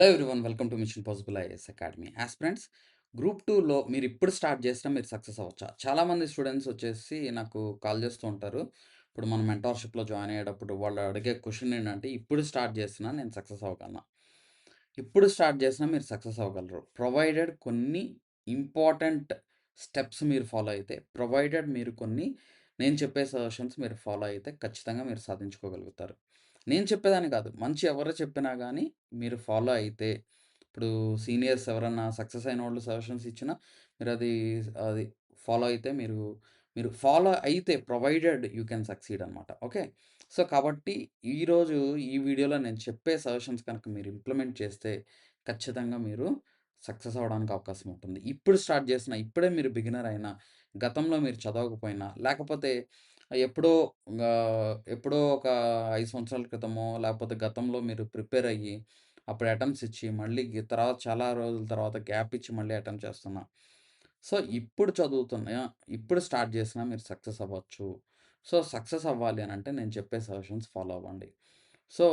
Hello everyone, welcome to machine possible IAS academy. Aspirants, group 2లో మీరు ఇప్పుడు start చేసినా మీరు సక్సెస్ అవ్వచ్చా? చాలామంది స్టూడెంట్స్ వచ్చేసి నాకు కాల్ చేస్తూ ఉంటారు. ఇప్పుడు మనం మెంటార్‌షిప్‌లో జాయిన్ అయ్యేటప్పుడు వాళ్ళు అడిగే క్వెషన్ ఏంటంటే, ఇప్పుడు స్టార్ట్ చేసినా నేను సక్సెస్ అవ్వగలనా? ఇప్పుడు స్టార్ట్ చేసినా మీరు సక్సెస్ అవ్వగలరు. ప్రొవైడెడ్ కొన్ని ఇంపార్టెంట్ స్టెప్స్ మీరు ఫాలో అయితే, ప్రొవైడెడ్ మీరు కొన్ని నేను చెప్పే సజెషన్స్ మీరు ఫాలో అయితే ఖచ్చితంగా మీరు సాధించుకోగలుగుతారు. నేను చెప్పేదాన్ని కాదు, మంచి ఎవరు చెప్పినా గానీ మీరు ఫాలో అయితే, ఇప్పుడు సీనియర్స్ ఎవరన్నా సక్సెస్ అయినోళ్ళు సజెషన్స్ ఇచ్చినా మీరది అది ఫాలో అయితే మీరు ఫాలో అయితే ప్రొవైడెడ్ యూ కెన్ సక్సీడ్ అనమాట. ఓకే. సో, కాబట్టి ఈరోజు ఈ వీడియోలో నేను చెప్పే సజెషన్స్ కనుక మీరు ఇంప్లిమెంట్ చేస్తే ఖచ్చితంగా మీరు సక్సెస్ అవ్వడానికి అవకాశం ఉంటుంది. ఇప్పుడు స్టార్ట్ చేసినా, ఇప్పుడే మీరు బిగినర్ అయినా, గతంలో మీరు చదవకపోయినా, లేకపోతే ఎప్పుడో ఎప్పుడో ఒక 5 సంవత్సరాల క్రితమో, లేకపోతే గతంలో మీరు ప్రిపేర్ అయ్యి, అప్పుడు అటెంప్ట్స్ ఇచ్చి, మళ్ళీ తర్వాత చాలా రోజుల తర్వాత గ్యాప్ ఇచ్చి మళ్ళీ అటెంప్ట్ చేస్తున్నా. సో, ఇప్పుడు చదువుతున్నా, ఇప్పుడు స్టార్ట్ చేసినా మీరు సక్సెస్ అవ్వచ్చు. సో, సక్సెస్ అవ్వాలి అనంటే నేను చెప్పే సజెషన్స్ ఫాలో అవ్వండి. సో,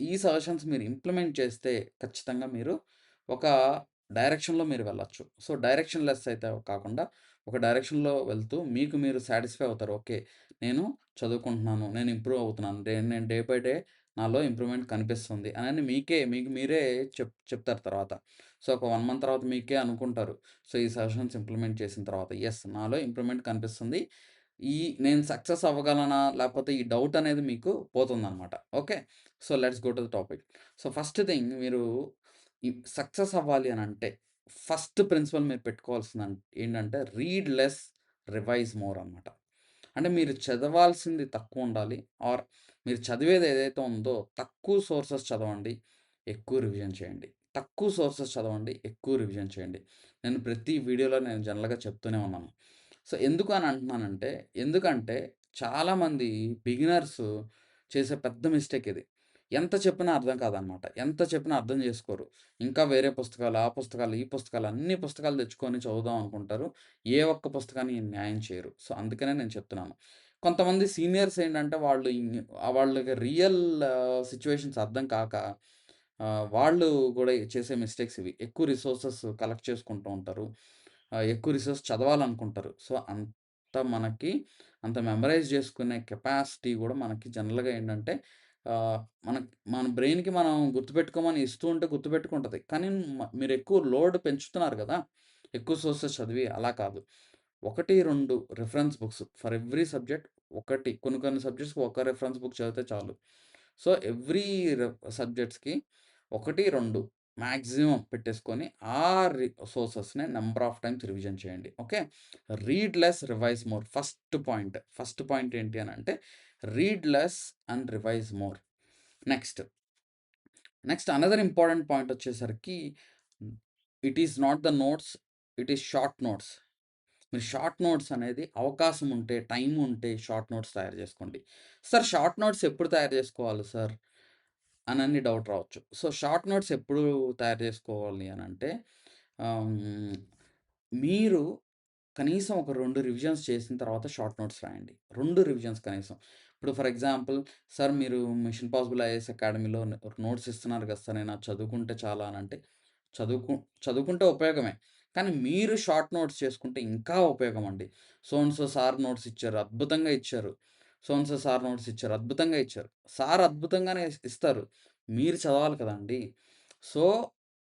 ఈ సజెషన్స్ మీరు ఇంప్లిమెంట్ చేస్తే ఖచ్చితంగా మీరు ఒక డైరెక్షన్‌లో మీరు వెళ్ళొచ్చు. సో, డైరెక్షన్ లెస్ అయితే కాకుండా ఒక డైరెక్షన్‌లో వెళ్తూ మీకు మీరు సాటిస్ఫై అవుతారు. ఓకే. నేను చదువుకుంటున్నాను. నేను ఇంప్రూవ్ అవుతున్నాను. నేను డే బై డే నాలో ఇంప్రూవ్‌మెంట్ కనిపిస్తుంది అనని మీకు మీరే చెప్తారు తర్వాత. సో, ఒక 1 మంత్ తర్వాత మీకే అనుకుంటారు. సో, ఈ సజెషన్స్ ఇంప్లిమెంట్ చేసిన తర్వాత యెస్, నాలో ఇంప్రూవ్‌మెంట్ కనిపిస్తుంది. ఈ నేను సక్సెస్ అవ్వగలనా? లేపోతే ఈ డౌట్ అనేది మీకు పోతుందనమాట. Okay. So, let's go to the topic. So, first thing మీరు ఈ సక్సెస్ అవ్వాలి అనంటే ఫస్ట్ ప్రిన్సిపల్ మీరు పెట్టుకోవాల్సింది ఏంటంటే రీడ్ లెస్, రివైజ్ మోర్ అనమాట. అంటే మీరు చదవాల్సింది తక్కువుండాలి. ఆర్ మీరు చదివేది ఏదైతే ఉందో తక్కువ సోర్సెస్ చదవండి. ఎక్కువ రివిజన్ చేయండి. తక్కువ సోర్సెస్ చదవండి. ఎక్కువ రివిజన్ చేయండి. నేను ప్రతి వీడియోలో నేను జనరల్‌గా చెప్తూనే ఉన్నాను. సో, ఎందుకు అని అంటున్నానంటే, ఎందుకంటే చాలామంది బిగినర్స్ చేసే పెద్ద మిస్టేక్ ఇది. ఎంత చెప్పినా అర్థం కాదనమాట. ఎంత చెప్పినా అర్థం చేసుకోరు. ఇంకా వేరే పుస్తకాలు, ఆ పుస్తకాలు, ఈ పుస్తకాలు అన్ని పుస్తకాలు తెచ్చుకొని చదువుదాం అనుకుంటారు. ఏ ఒక్క పుస్తకాన్ని న్యాయం చేయరు. సో, అందుకనే నేను చెప్తున్నాను. కొంతమంది సీనియర్స్ ఏంటంటే వాళ్ళకి రియల్ సిట్యుయేషన్స్ అర్థం కాక వాళ్ళు గూడా చేసే మిస్టేక్స్ ఇవి. ఎక్కువ రిసోర్సెస్ కలెక్ట్ చేసుకుంటూ ఉంటారు. ఎక్కువ రిసోర్స్ చదవాలనుకుంటారు. సో, మనకి అంత మెమరైజ్ చేసుకునే కెపాసిటీ గూడా మనకి జనరల్‌గా ఏంటంటే ఆహ్, మన బ్రెయిన్‌కి మనం గుర్తుపెట్టుకోమని ఇస్తూ ఉంటే గుర్తుపెట్టుకుంటది. కానీ మీరెక్కువ లోడ్ పెంచుతున్నారు గదా! ఎక్కువ సోర్సెస్ చదివి అలా కాదు. 1, 2 reference books for every subject. కొన్ని కొన్ని సబ్జెక్ట్స్‌కి ఒక రిఫరెన్స్ బుక్ చదివితే చాలు. సో, ఎవ్రీ సబ్జెక్ట్స్‌కి 1, 2 మాక్సిమం పెట్టేసుకొని ఆ సోర్సెస్‌ని నంబర్ ఆఫ్ టైమ్స్ రివిజన్ చేయండి. Okay. Read less, revise more. First point. First point ఏంటి అనంటే read less and revise more. Next, next another important point వచ్చేసరికి it is not the notes, it is short notes. మీరు short notes అనేది అవకాశం ఉంటే, time ఉంటే short notes తయారు చేసుకోండి. సార్ షార్ట్ నోట్స్ ఎప్పుడు తయారు చేసుకోవాలి సార్? అనని డౌట్ రావచ్చు. సో, షార్ట్ నోట్స్ ఎప్పుడు తయారు చేసుకోవాలి అనంటే హ్మ్, మీరు కనీసం ఒక 2 రివిజన్స్ చేసిన తర్వాత షార్ట్ నోట్స్ రాయండి. 2 రివిజన్స్ కనీసం. ఇప్పుడు ఫర్ ఎగ్జాంపుల్, సార్ మీరు మిషన్ పాసిబుల్ ఐఏఎస్ అకాడమీలో నోట్స్ ఇస్తున్నారు కదా సార్! నేను అది చదువుకుంటే చాలా అనంటే, చదువుకు చదువుకుంటే ఉపయోగమే. కానీ మీరు షార్ట్ నోట్స్ చేసుకుంటే ఇంకా ఉపయోగం అండి. So and so sir notes ఇచ్చారు. అద్భుతంగా ఇచ్చారు. So and so sir notes ఇచ్చారు. అద్భుతంగా ఇచ్చారు. సార్ అద్భుతంగానే ఇస్తారు. మీరు చదవాలి కదండీ! సో,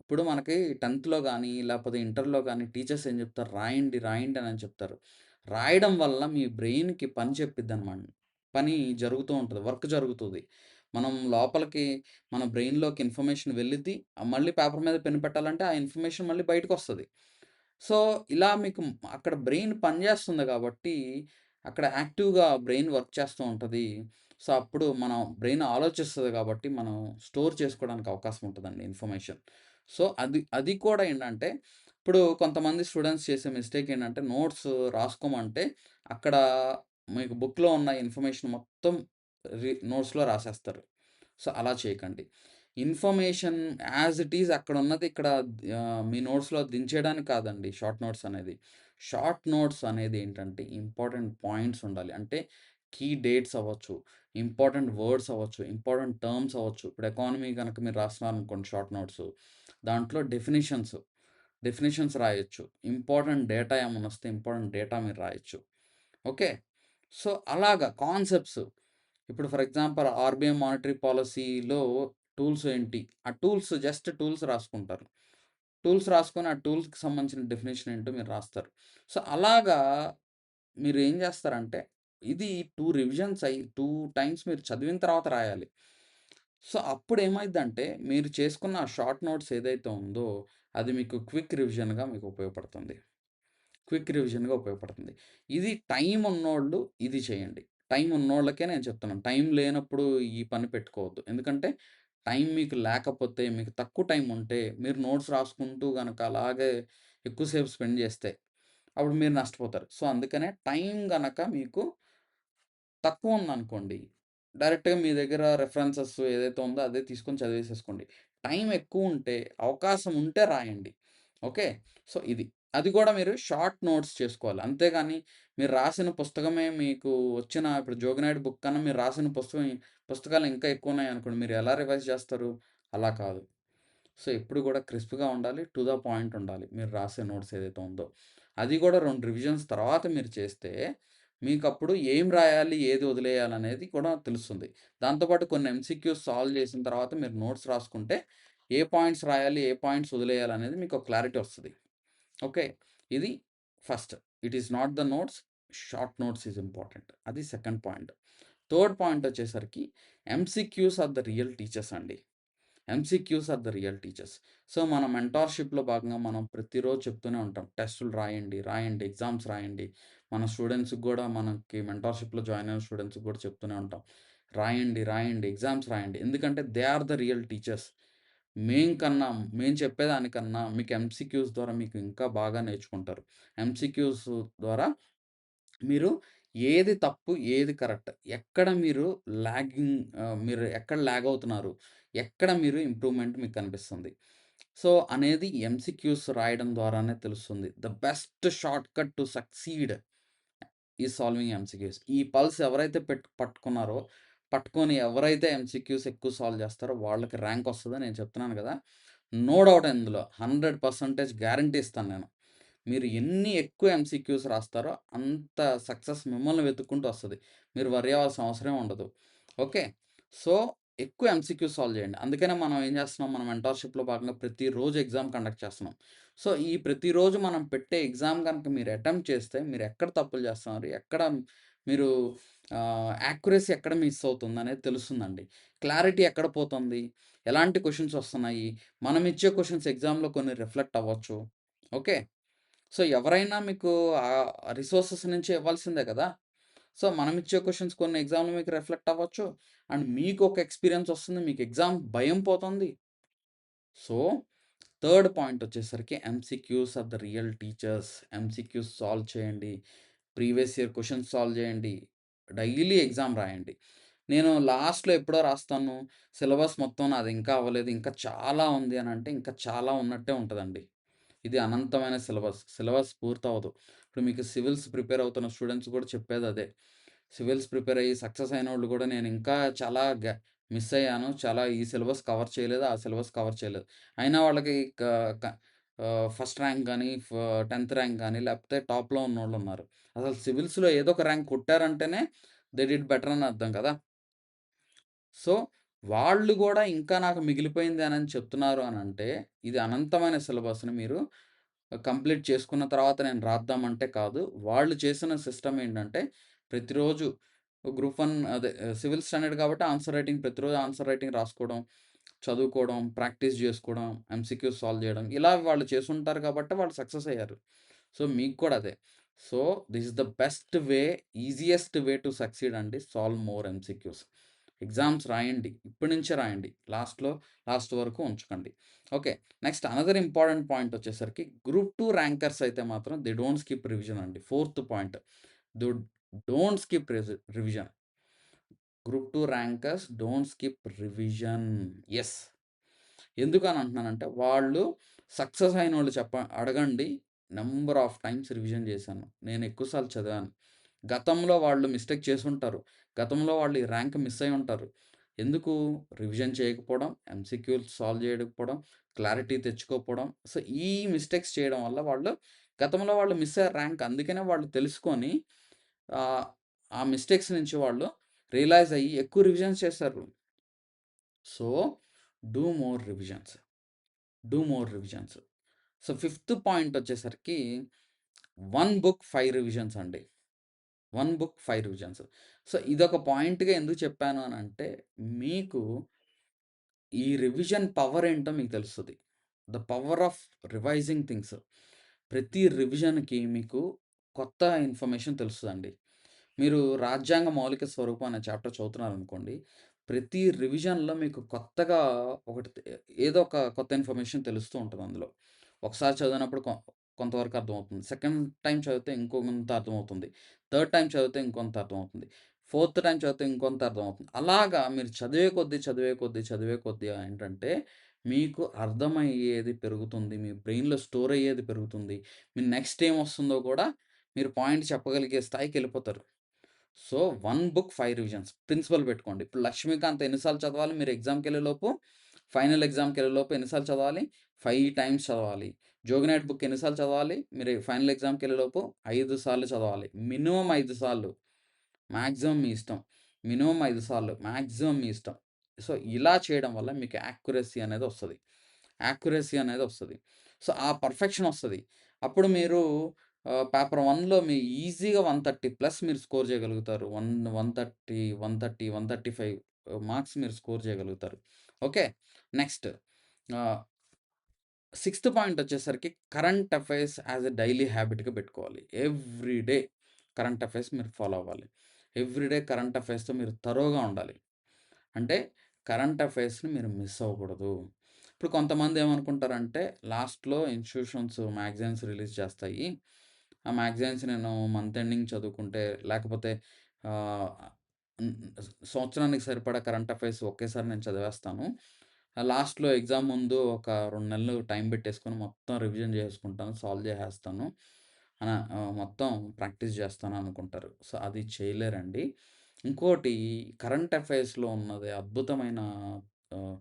ఇప్పుడు మనకి 10థ్‌లో గాని, లేపోతే ఇంటర్‌లో గాని టీచర్స్ ఏం చెప్తారు? రాయండి, రాయండి అని చెప్తారు. రాయడం వల్ల మీ బ్రెయిన్‌కి పని చెప్పిద్దనమాట. పని జరుగుతూ ఉంటది. వర్క్ జరుగుతది. మనం లోపలికి మన బ్రెయిన్‌లోకి ఇన్ఫర్మేషన్ వెళ్ళిద్ది. మళ్ళీ పేపర్ మీద పెన్ పెట్టాలంటే ఆ ఇన్ఫర్మేషన్ మళ్ళీ బయటకొస్తది. సో, ఇలా మీకు అక్కడ బ్రెయిన్ పనిచేస్తుంది గాబట్టి, అక్కడ యాక్టివ్‌గా బ్రెయిన్ వర్క్ చేస్తూ ఉంటది. సో, అప్పుడు మనం బ్రెయిన్ ఆలోచిస్తది గాబట్టి, మనం స్టోర్ చేసుకోవడానికి అవకాశం ఉంటదండి ఇన్ఫర్మేషన్. సో, అది కూడా ఏంటంటే, ఇప్పుడు కొంతమంది స్టూడెంట్స్ చేసే మిస్టేక్ ఏంటంటే, నోట్స్ రాసుకోమంటే, అక్కడ మీకు బుక్‌లో ఉన్న ఇన్ఫర్మేషన్ మొత్తం నోట్స్‌లో రాసేస్తారు. సో, అలా చేయకండి. ఇన్ఫర్మేషన్ యాజ్ ఇట్ ఈజ్ అక్కడున్నది ఇక్కడ మీ నోట్స్‌లో దించేయడానికి కాదండి షార్ట్ నోట్స్ అనేది. షార్ట్ నోట్స్ అనేది ఏంటంటే ఇంపార్టెంట్ పాయింట్స్ ఉండాలి. అంటే కీ డేట్స్ అవ్వచ్చు, ఇంపార్టెంట్ వర్డ్స్ అవ్వచ్చు, ఇంపార్టెంట్ టర్మ్స్ అవ్వచ్చు. ఇప్పుడు ఎకానమీ గనక మీరు రాస్తున్నారనుకోండి షార్ట్ నోట్స్, దాంట్లో డెఫినిషన్స్ రాయొచ్చు. ఇంపార్టెంట్ డేటా ఏమన్నా వస్తే ఇంపార్టెంట్ డేటా మీరు రాయొచ్చు. ఓకే. సో, అలాగా కాన్సెప్ట్స్. ఇప్పుడు ఫర్ ఎగ్జాంపుల్ ఆర్‌బీఐ మానిటరీ పాలిసీలో టూల్స్ ఏంటి? ఆ టూల్స్ జస్ట్ టూల్స్ రాసుకుంటారు. టూల్స్ రాసుకొని, ఆ టూల్స్‌కి సంబంధించిన డెఫినిషన్ ఏంటో మీరు రాస్తారు. సో, అలాగా మీరు ఏం చేస్తారంటే, ఇది 2 రివిజన్స్ అయ్యి 2 టైమ్స్ మీరు చదివిన తర్వాత రాయాలి. సో, అప్పుడేమైద్దంటే, మీరు చేసుకున్న ఆ షార్ట్ నోట్స్ ఏదైతే ఉందో, అది మీకు క్విక్ రివిజన్‌గా మీకు ఉపయోగపడుతుంది. క్విక్ రివిజన్‌గా ఉపయోగపడుతుంది. ఇది టైం ఉన్నోళ్ళు ఇది చేయండి. టైం ఉన్నోళ్ళకే నేను చెప్తున్నాను. టైం లేనప్పుడు ఈ పని పెట్టుకోవద్దు. ఎందుకంటే టైం మీకు లేకపోతే, మీకు తక్కువ టైం ఉంటే, మీరు నోట్స్ రాసుకుంటూ గనక అలాగే ఎక్కువ సేపు స్పెండ్ చేస్తే, అప్పుడు మీరు నష్టపోతారు. సో, అందుకనే టైం గనక మీకు తక్కువుందనుకోండి, డైరెక్ట్‌గా మీ దగ్గర రెఫరెన్సెస్ ఏదైతే ఉందో అదే తీసుకొని చదివేసేసుకోండి. టైం ఎక్కువుంటే, అవకాశం ఉంటే రాయండి. ఓకే. సో, ఇది. అది కూడా మీరు షార్ట్ నోట్స్ చేసుకోవాలి. అంతేగాని మీరు రాసిన పుస్తకమే మీకు వచ్చిన ఇప్పుడు 'జోగినాయుడు' బుక్ కన్నా మీరు రాసిన పుస్తకాలు ఇంకా ఎక్కువున్నాయనుకోండి, మీరు ఎలా రివైజ్ చేస్తారు? అలా కాదు. సో, ఎప్పుడు కూడా క్రిస్ప్‌గా ఉండాలి. టు ద పాయింట్ ఉండాలి. మీరు రాసే నోట్స్ ఏదైతే ఉందో. అది కూడా 2 రివిజన్స్ తర్వాత మీరు చేస్తే, మీకప్పుడు ఏం రాయాలి, ఏది వదిలేయాలనేది కూడా తెలుస్తుంది. దాంతో పాటు కొన్ని ఎంసీక్యూస్ సాల్వ్ చేసిన తర్వాత మీరు నోట్స్ రాసుకుంటే, ఏ పాయింట్స్ రాయాలి, ఏ పాయింట్స్ వదిలేయాలనేది మీకో క్లారిటీ వస్తది. ఓకే. ఇది first. It is not the notes. Short notes is important. అది సెకండ్ పాయింట్. థర్డ్ పాయింట్ వచ్చేసరికి MCQs are the real teachers అండి. MCQs are the real teachers. So, మన మెంటార్‌షిప్‌లో భాగంగా మనం ప్రతిరోజు చెప్తూనే ఉంటాం. టెస్టులు రాయండి, రాయండి, ఎగ్జామ్స్ రాయండి. మన స్టూడెంట్స్‌కి గూడా మనకి మెంటార్‌షిప్‌లో జాయిన్ అయిన స్టూడెంట్స్‌కి గూడా చెప్తూనే ఉంటాం. రాయండి, రాయండి, ఎగ్జామ్స్ రాయండి. ఎందుకంటే they are the real teachers. మేము చెప్పేదానికన్నా మీకు ఎంసీక్యూస్ ద్వారా మీకు ఇంకా బాగా నేర్చుకుంటారు. ఎంసీక్యూస్ ద్వారా మీరు ఏది తప్పు, ఏది కరెక్ట్, ఎక్కడ మీరు మీరు ఎక్కడ లాగ్ అవుతున్నారు, ఎక్కడ మీరు ఇంప్రూవ్‌మెంట్ మీకు కనిపిస్తుంది. సో, అనేది ఎంసీక్యూస్ రాయడం ద్వారానే తెలుస్తుంది. The best shortcut to succeed is solving MCQs. ఈ పల్స్ ఎవరైతే పట్టుకున్నారో, పట్టుకొని ఎవరైతే ఎంసీక్యూస్ ఎక్కువ సాల్వ్ చేస్తారో వాళ్ళకి ర్యాంక్ వస్తదని నేను చెప్తున్నాను గదా! నో డౌట్ ఇందులో 100% గ్యారంటీ ఇస్తాను నేను. మీరు ఎన్ని ఎక్కువ ఎంసీక్యూస్ రాస్తారో అంత సక్సెస్ మిమ్మల్ని వెతుక్కుంటూ వస్తది. మీరు వర్రీ అవ్వాల్సిన అవసరమే ఉండదు. ఓకే. సో, ఎక్కువ ఎంసీక్యూస్ సాల్వ్ చేయండి. అందుకనే మనం ఏం చేస్తున్నాం, మన మెంటార్‌షిప్‌లో భాగంగా ప్రతిరోజు ఎగ్జామ్ కండక్ట్ చేస్తున్నాం. సో, ఈ ప్రతిరోజు మనం పెట్టే ఎగ్జామ్ గనుక మీరు అటెంప్ట్ చేస్తే మీరు ఎక్కడ తప్పులు చేస్తున్నారు, ఎక్కడ మీరు యాక్యురసీ ఎక్కడ మిస్ అవుతుందనేది తెలుస్తుందండి. క్లారిటీ ఎక్కడ పోతుంది, ఎలాంటి క్వెషన్స్ వస్తున్నాయి, మనం ఇచ్చే క్వెషన్స్ ఎగ్జామ్‌లో కొన్ని రిఫ్లెక్ట్ అవ్వచ్చు. ఓకే. సో, ఎవరైనా మీకు రిసోర్సెస్ నుంచి ఇవ్వాల్సిందే కదా! సో, మనమిచ్చే క్వెషన్స్ కొన్ని ఎగ్జామ్‌లో మీకు రిఫ్లెక్ట్ అవ్వచ్చు. అండ్ మీకొక ఎక్స్‌పీరియన్స్ వస్తుంది. మీకు ఎగ్జామ్ భయం పోతుంది. సో, థర్డ్ పాయింట్ వచ్చేసరికి MCQs are the real teachers. MCQs solve చేయండి. ప్రీవియస్ ఇయర్ క్వెషన్స్ సాల్వ్ చేయండి. డైలీ ఎగ్జామ్ రాయండి. నేను లాస్ట్‌లో ఎప్పుడో రాస్తాను. సిలబస్ మొత్తం నాది ఇంకా అవ్వలేదు. ఇంకా చాలా ఉంది అనంటే ఇంకా చాలా ఉన్నట్టే ఉంటదండి. ఇది అనంతమైన సిలబస్. సిలబస్ పూర్తవ్వదు. ఇప్పుడు మీకు సివిల్స్ ప్రిపేర్ అవుతున్న స్టూడెంట్స్ కూడా చెప్పేదదే. సివిల్స్ ప్రిపేర్ అయ్యి సక్సెస్ అయినోళ్ళు కూడా నేను ఇంకా చాలా మిస్ అయ్యాను. చాలా ఈ సిలబస్ కవర్ చేయలేదు. ఆ సిలబస్ కవర్ చేయలేదు. అయినా వాళ్ళకి క క ఫస్ట్ ర్యాంక్ గాని, 10థ్ ర్యాంక్ గాని లేకపోతే టాప్‌లో ఉన్నోళ్ళున్నారు. అసలు సివిల్స్‌లో ఏదో ఒక ర్యాంక్ కొట్టారంటేనే దే డిడ్ బెటర్ అని అర్థం కదా! సో, వాళ్ళు గూడా ఇంకా నాకు మిగిలిపోయింది అనని చెప్తున్నారు అనంటే, ఇది అనంతమైన సిలబస్‌ని మీరు కంప్లీట్ చేసుకున్న తర్వాత నేను రాద్దామంటే కాదు. వాళ్ళు చేసిన సిస్టమ్ ఏంటంటే, ప్రతిరోజు గ్రూప్ 1 అదే సివిల్ స్టాండర్డ్ కాబట్టి ఆన్సర్ రైటింగ్ ప్రతిరోజు ఆన్సర్ రైటింగ్ రాసుకోవడం, చదువుకోవడం, ప్రాక్టీస్ జేసుకోవడం, ఎంసీక్యూస్ సాల్వ్ జేయడం. ఇలా వాళ్ళు చేసుంటారు కాబట్టి వాళ్ళు సక్సెస్ అయ్యారు. సో, మీకు కూడా అదే. So, this is the best way, easiest way to succeed అండి. Solve more MCQs. ఎగ్జామ్స్ రాయండి. ఇప్పటి నుంచే రాయండి. లాస్ట్ వరకు ఉంచకండి. Okay. Next another important point వచ్చేసరికి గ్రూప్ 2 ర్యాంకర్స్ అయితే మాత్రం దే డోంట్ స్కిప్ రివిజన్ అండి. Fourth point. దు don't skip revision. Group 2 rankers don't skip revision. Yes. ఎందుకని అంటున్నానంటే, వాళ్ళు సక్సెస్ అయినోళ్ళు అడగండి. నంబర్ ఆఫ్ టైమ్స్ రివిజన్ చేశాను. నేను ఎక్కువ సార్లు చదివాను. గతంలో వాళ్ళు మిస్టేక్ చేసుంటారు. గతంలో వాళ్ళు ఈ ర్యాంక్ మిస్ అయ్యి ఉంటారు. ఎందుకు? రివిజన్ చేయకపోవడం, ఎంసీక్యూలు సాల్వ్ చేయకపోవడం, క్లారిటీ తెచ్చుకోకపోవడం. సో, ఈ మిస్టేక్స్ చేయడం వల్ల గతంలో వాళ్ళు మిస్ అయ్యారు ర్యాంక్. అందుకనే వాళ్ళు తెలుసుకొని ఆహ్, ఆ మిస్టేక్స్ నుంచి వాళ్ళు రియలైజ్ అయ్యి ఎక్కువ రివిజన్స్ చేశారు. So, do more revisions. Do more revisions. So, fifth point వచ్చేసరికి 1 బుక్ 5 రివిజన్స్ అండి. 1 బుక్ 5 రివిజన్స్. సో, ఇదొక పాయింట్‌గా ఎందుకు చెప్పాను అనంటే, మీకు ఈ రివిజన్ పవర్ ఏంటో మీకు తెలుస్తది. The power of revising things. ప్రతి రివిజన్‌కి మీకు కొత్త ఇన్ఫర్మేషన్ తెలుస్తదండి. మీరు 'రాజ్యాంగ మౌలిక స్వరూపం' అనే చాప్టర్ చదువుతున్నారనుకోండి. ప్రతి రివిజన్‌లో మీకు కొత్తగా ఒకటి ఏదో ఒక కొత్త ఇన్ఫర్మేషన్ తెలుస్తూ ఉంటది అందులో. ఒకసారి చదివినప్పుడు కొంతవరకు అర్థమవుతుంది. సెకండ్ టైమ్ చదివితే ఇంకొంత అర్థమవుతుంది. థర్డ్ టైమ్ చదివితే ఇంకొంత అర్థమవుతుంది. ఫోర్త్ టైమ్ చదివితే ఇంకొంత అర్థమవుతుంది. అలాగా మీరు చదివే కొద్దీ, చదివే కొద్దీ, చదివే కొద్దీ ఏంటంటే మీకు అర్థమయ్యేది పెరుగుతుంది. మీ బ్రెయిన్‌లో స్టోర్ అయ్యేది పెరుగుతుంది. మీ నెక్స్ట్ ఏమొస్తుందో కూడా మీరు పాయింట్ చెప్పగలిగే స్థాయికెళ్ళిపోతారు. సో, 1 బుక్ 5 రివిజన్స్ ప్రిన్సిపల్ పెట్టుకోండి. ఇప్పుడు 'లక్ష్మీకాంత్' ఎన్ని సార్లు చదవాలి? మీరు ఎగ్జామ్‌కెళ్ళేలోపు, ఫైనల్ ఎగ్జామ్‌కెళ్ళేలోపు ఎన్ని సార్లు చదవాలి? 5 టైమ్స్ చదవాలి. 'జోగినైట్' బుక్ ఎన్ని సార్లు చదవాలి? మీరు ఫైనల్ ఎగ్జామ్‌కెళ్ళేలోపు 5 సార్లు చదవాలి. మినిమమ్ 5 సార్లు. మాక్సిమం మీ ఇష్టం. మినిమమ్ 5 సార్లు. మాక్సిమం మీ ఇష్టం. సో, ఇలా చేయడం వల్ల మీకు యాక్యురసీ అనేదొస్తది. యాక్యురసీ అనేదొస్తది. సో, ఆ పర్ఫెక్షన్ ఒస్తది. అప్పుడు మీరు పేపర్ 1లో మీ ఈజీగా 130 ప్లస్ మీరు స్కోర్ చేయగలుగుతారు. 130, 130, 135 మార్క్స్ మీరు స్కోర్ చేయగలుగుతారు. Okay. Next ah, sixth point వచ్చేసరికి current affairs as a daily హ్యాబిట్‌గా పెట్టుకోవాలి. ఎవ్రీ డే కరెంట్ అఫైర్స్ మీరు ఫాలో అవ్వాలి. ఎవ్రీ డే కరెంట్ అఫైర్స్‌తో మీరు థరోగా ఉండాలి. అంటే కరెంట్ అఫైర్స్‌ని మీరు మిస్ అవ్వకూడదు. ఇప్పుడు కొంతమంది ఏమనుకుంటారంటే లాస్ట్‌లో ఇన్‌స్టిట్యూషన్స్ మ్యాగజైన్స్ రిలీజ్ చేస్తాయి. ఆ మ్యాగజైన్స్ నేను మంత్ ఎండింగ్ చదువుకుంటే లేకపోతే ఆహ్, హ్మ్, సంవత్సరానికి సరిపడా కరెంట్ అఫైర్స్ ఒకేసారి నేను చదివేస్తాను. లాస్ట్‌లో ఎగ్జామ్ ముందు ఒక 2 నెలలు టైం పెట్టేసుకొని మొత్తం రివిజన్ చేసుకుంటాను. సాల్వ్ చేసేస్తాను. మొత్తం ప్రాక్టీస్ చేస్తాను అనుకుంటారు. సో, అది చేయలేరండి. ఇంకోటి కరెంట్ అఫైర్స్‌లో ఉన్నది అద్భుతమైన ఆహ్,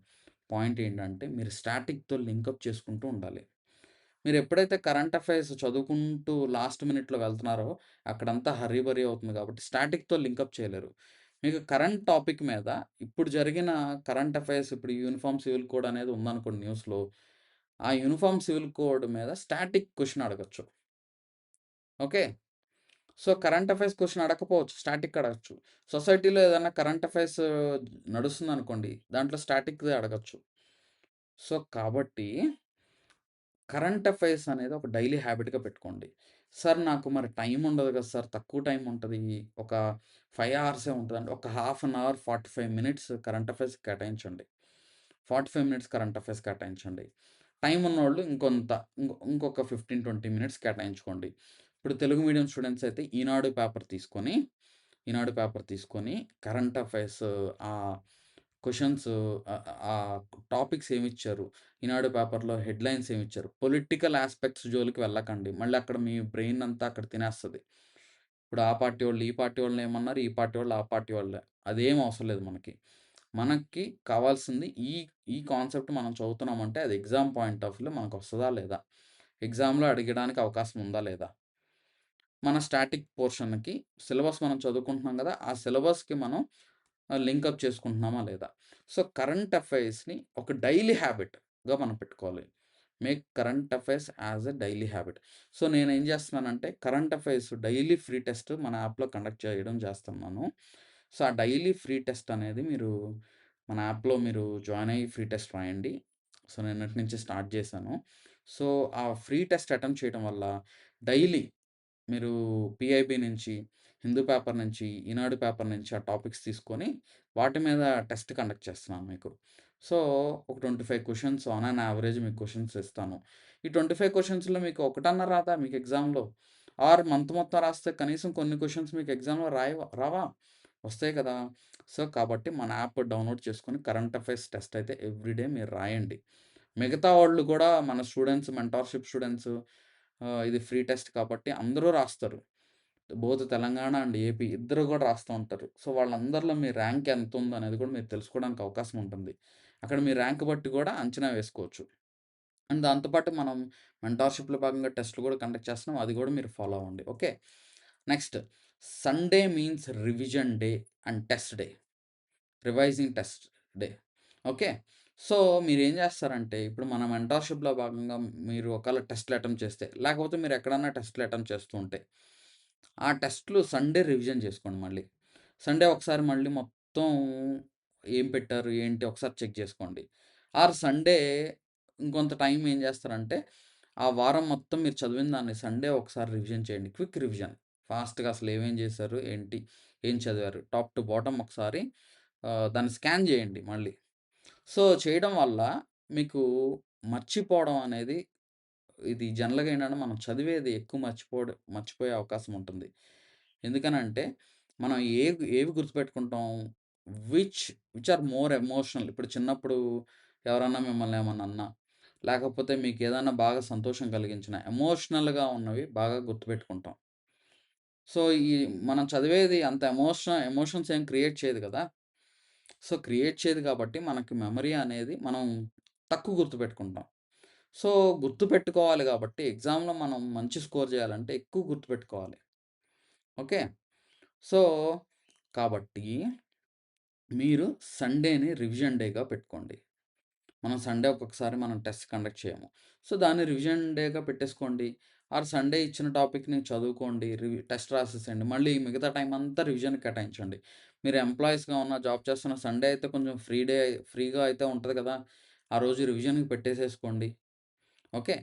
పాయింట్ ఏంటంటే మీరు స్టాటిక్‌తో లింకప్ చేసుకుంటూ ఉండాలి. మీరెప్పుడైతే కరెంట్ అఫైర్స్ చదువుకుంటూ లాస్ట్ మినిట్‌లో వెళ్తున్నారో అక్కడంతా హర్రీ బరీ అవుతుంది కాబట్టి స్టాటిక్‌తో లింకప్ చేయలేరు. మీకు కరెంట్ టాపిక్ మీద ఇప్పుడు జరిగిన కరెంట్ అఫైర్స్ ఇప్పుడు యూనిఫార్మ్ సివిల్ కోడ్ అనేది ఉందనుకోండి న్యూస్‌లో. ఆ యూనిఫార్మ్ సివిల్ కోడ్ మీద స్టాటిక్ క్వెషన్ అడగొచ్చు. Okay. So, current affairs question అడగకపోవచ్చు. స్టాటిక్ అడగొచ్చు. సొసైటీలో ఏదన్నా కరెంట్ అఫైర్స్ నడుస్తుందనుకోండి. దాంట్లో స్టాటిక్‌ది అడగొచ్చు. సో, కాబట్టి కరెంట్ అఫైర్స్ అనేది ఒక డైలీ హ్యాబిట్‌గా పెట్టుకోండి. సార్ నాకు మరి టైం ఉండదు కదా సార్! తక్కువ టైం ఉంటది. ఒక 5 అవర్సే ఉంటదంటే ఒక half an hour, 45 minutes current అఫైర్స్‌కి కేటాయించండి. 45 మినిట్స్ కరెంట్ అఫైర్స్ కేటాయించండి. టైం ఉన్నోళ్ళు ఇంకొక 15, 20 మినిట్స్ కేటాయించుకోండి. ఇప్పుడు తెలుగు మీడియం స్టూడెంట్స్ అయితే ఈనాడు పేపర్ తీసుకొని కరెంట్ అఫైర్స్ ఆహ్, క్వెషన్స్ టాపిక్స్ ఏమిచ్చారు? ఈనాడు పేపర్‌లో హెడ్‌లైన్స్ ఏమిచ్చారు? పొలిటికల్ యాస్పెక్ట్స్ జోలికి వెళ్ళకండి. మళ్ళీ అక్కడ మీ బ్రెయిన్ అంతా అక్కడ తినేస్తది. ఇప్పుడు ఆ పార్టీ వాళ్ళు, ఈ పార్టీ వాళ్ళని ఏమన్నారు, ఈ పార్టీ వాళ్ళు, ఆ పార్టీ వాళ్ళే. అదేం అవసరం లేదు మనకి. మనకి కావాల్సింది ఈ కాన్సెప్ట్ మనం చదువుతున్నామంటే అది ఎగ్జామ్ పాయింట్ ఆఫ్ వ్యూలో మనకొస్తదా లేదా? ఎగ్జామ్‌లో అడిగడానికి అవకాశం ఉందా లేదా? మన స్టాటిక్ పోర్షన్‌కి సిలబస్ మనం చదువుకుంటున్నాం గదా! ఆ సిలబస్‌కి మనం లింకప్ చేసుకుంటున్నామా లేదా? సో, కరెంట్ అఫైర్స్‌ని ఒక డైలీ హ్యాబిట్‌గా మనం పెట్టుకోవాలి. Make current affairs as a daily habit. So, నేనేం జేస్తున్నానంటే current affairs daily free test మన యాప్‌లో కండక్ట్ చేయడం చేస్తున్నాను. సో, ఆ డైలీ ఫ్రీ టెస్ట్ అనేది మన యాప్‌లో మీరు జాయిన్ అయ్యి ఫ్రీ టెస్ట్ రాయండి. సో, నిన్నటి నుంచి స్టార్ట్ చేశాను. సో, ఆ ఫ్రీ టెస్ట్ అటెంప్ట్ చేయడం వల్ల డైలీ మీరు పీఐబీ నుంచి, హిందూ పేపర్ నుంచి, ఈనాడు పేపర్ నుంచి ఆ టాపిక్స్ తీసుకొని, వాటి మీద టెస్ట్ కండక్ట్ చేస్తున్నాను మీకు. సో, ఒక 25 క్వెషన్స్ ఆన్ యాన్ యావరేజ్ మీకు క్వెషన్స్ ఇస్తాను. ఈ 25 క్వెషన్స్‌లో మీకు ఒకటన్నా రాదా మీకు ఎగ్జామ్‌లో? ఆర్ మంత్ మొత్తం రాస్తే కనీసం కొన్ని క్వెషన్స్ మీకు ఎగ్జామ్‌లో రావా? వస్తాయి కదా! సో, కాబట్టి మన యాప్ డౌన్‌లోడ్ చేసుకొని కరెంట్ అఫైర్స్ టెస్ట్ అయితే ఎవ్రీడే మీరు రాయండి. మిగతా వాళ్ళు కూడా మన స్టూడెంట్స్ మెంటార్‌షిప్ స్టూడెంట్స్ ఇది ఫ్రీ టెస్ట్ కాబట్టి అందరూ రాస్తారు. బోత్ తెలంగాణ అండ్ ఏపీ ఇద్దరు గూడా రాస్తూ ఉంటారు. సో, వాళ్ళందరిలో మీ ర్యాంక్ ఎంతుందనేది కూడా మీరు తెలుసుకోవడానికి అవకాశం ఉంటుంది. అక్కడ మీ ర్యాంక్ బట్టి గూడా అంచనా వేసుకోవచ్చు. అండ్ దాంతో పాటు మనం మెంటార్‌షిప్‌లో భాగంగా టెస్ట్‌లు గూడా కండక్ట్ చేస్తున్నాం. అది గూడా మీరు ఫాలో అవ్వండి. Okay. Next Sunday means revision day and test day. Revising test day. Okay. So, మీరేం జేస్తారంటే, ఇప్పుడు మన మెంటార్‌షిప్‌లో భాగంగా మీరు ఒకవేళ టెస్ట్‌లు అటెంప్ట్ చేస్తే, లేకపోతే మీరెక్కడన్నా టెస్ట్‌లు అటెంప్ట్ చేస్తూ ఉంటే, ఆ టెస్ట్‌లు సండే రివిజన్ జేసుకోండి మళ్ళీ. సండే ఒకసారి మళ్ళీ మొత్తం ఏం పెట్టారు, ఏంటి ఒకసారి చెక్ జేసుకోండి. ఆర్ సండే ఇంకొంత టైం ఏం జేస్తారంటే, ఆ వారం మొత్తం మీరు చదివిన దాన్ని సండే ఒకసారి రివిజన్ చేయండి. Quick revision. ఫాస్ట్‌గా అసలు ఏమేం జేశారు, ఏంటి, ఏం చదివారు, టాప్ టు బాటమ్ ఒకసారి దాన్ని స్కాన్ జేయండి మళ్ళీ. సో, చేయడం వల్ల మీకు మర్చిపోవడం అనేది ఇది జనరల్‌గా ఏంటంటే, మనం చదివేది ఎక్కువ మర్చిపోయే అవకాశం ఉంటుంది. ఎందుకనంటే, మనం ఏవి గుర్తుపెట్టుకుంటాం, which which are more emotional. ఇప్పుడు చిన్నప్పుడు ఎవరన్నా మిమ్మల్ని ఏమన్నా అన్నా, లేకపోతే మీకేదన్నా బాగా సంతోషం కలిగించిన, ఎమోషనల్‌గా ఉన్నవి బాగా గుర్తుపెట్టుకుంటాం. సో, మనం చదివేది అంత ఎమోషన్స్ ఏం క్రియేట్ చేయదు గదా! సో, క్రియేట్ చేయదు కాబట్టి మనకి మెమరీ అనేది మనం తక్కువ గుర్తుపెట్టుకుంటాం. సో, గుర్తుపెట్టుకోవాలి గాబట్టి ఎగ్జామ్‌లో మనం మంచి స్కోర్ జేయాలంటే ఎక్కువ గుర్తుపెట్టుకోవాలి. ఓకే. సో, కాబట్టి మీరు సండేని రివిజన్ డేగా పెట్టుకోండి. మనం సండే ఒక్కొక్కసారి మనం టెస్ట్ కండక్ట్ చేయము. సో, దాన్ని రివిజన్ డేగా పెట్టేసుకోండి. ఆర్ సండే ఇచ్చిన టాపిక్‌ని చదువుకోండి. టెస్ట్ రాసేసేయండి. మళ్ళీ మిగతా టైం అంతా రివిజన్‌కి కేటాయించండి. మీరు ఎంప్లాయీస్‌గా ఉన్న, జాబ్ చేస్తున్న సండే అయితే కొంచెం ఫ్రీగా అయితే ఉంటది కదా! ఆ రోజు రివిజన్‌కి పెట్టేసేసుకోండి. ఓకే.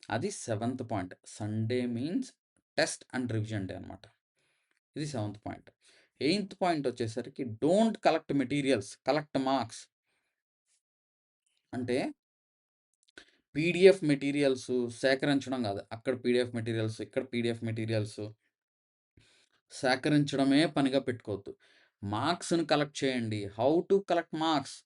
అది seventh point. Sunday means test and revision day అనమాట. ఇది సెవెంత్ పాయింట్. ఎయిత్ పాయింట్ వచ్చేసరికి don't collect materials, collect marks. అంటే పీడీఎఫ్ మెటీరియల్స్ సేకరించడం గాదు. అక్కడ పీడీఎఫ్ మెటీరియల్స్, ఇక్కడ పీడీఎఫ్ మెటీరియల్స్ సేకరించడమే పనిగా పెట్టుకోవద్దు. మార్క్స్‌ని కలెక్ట్ చేయండి. How to collect marks?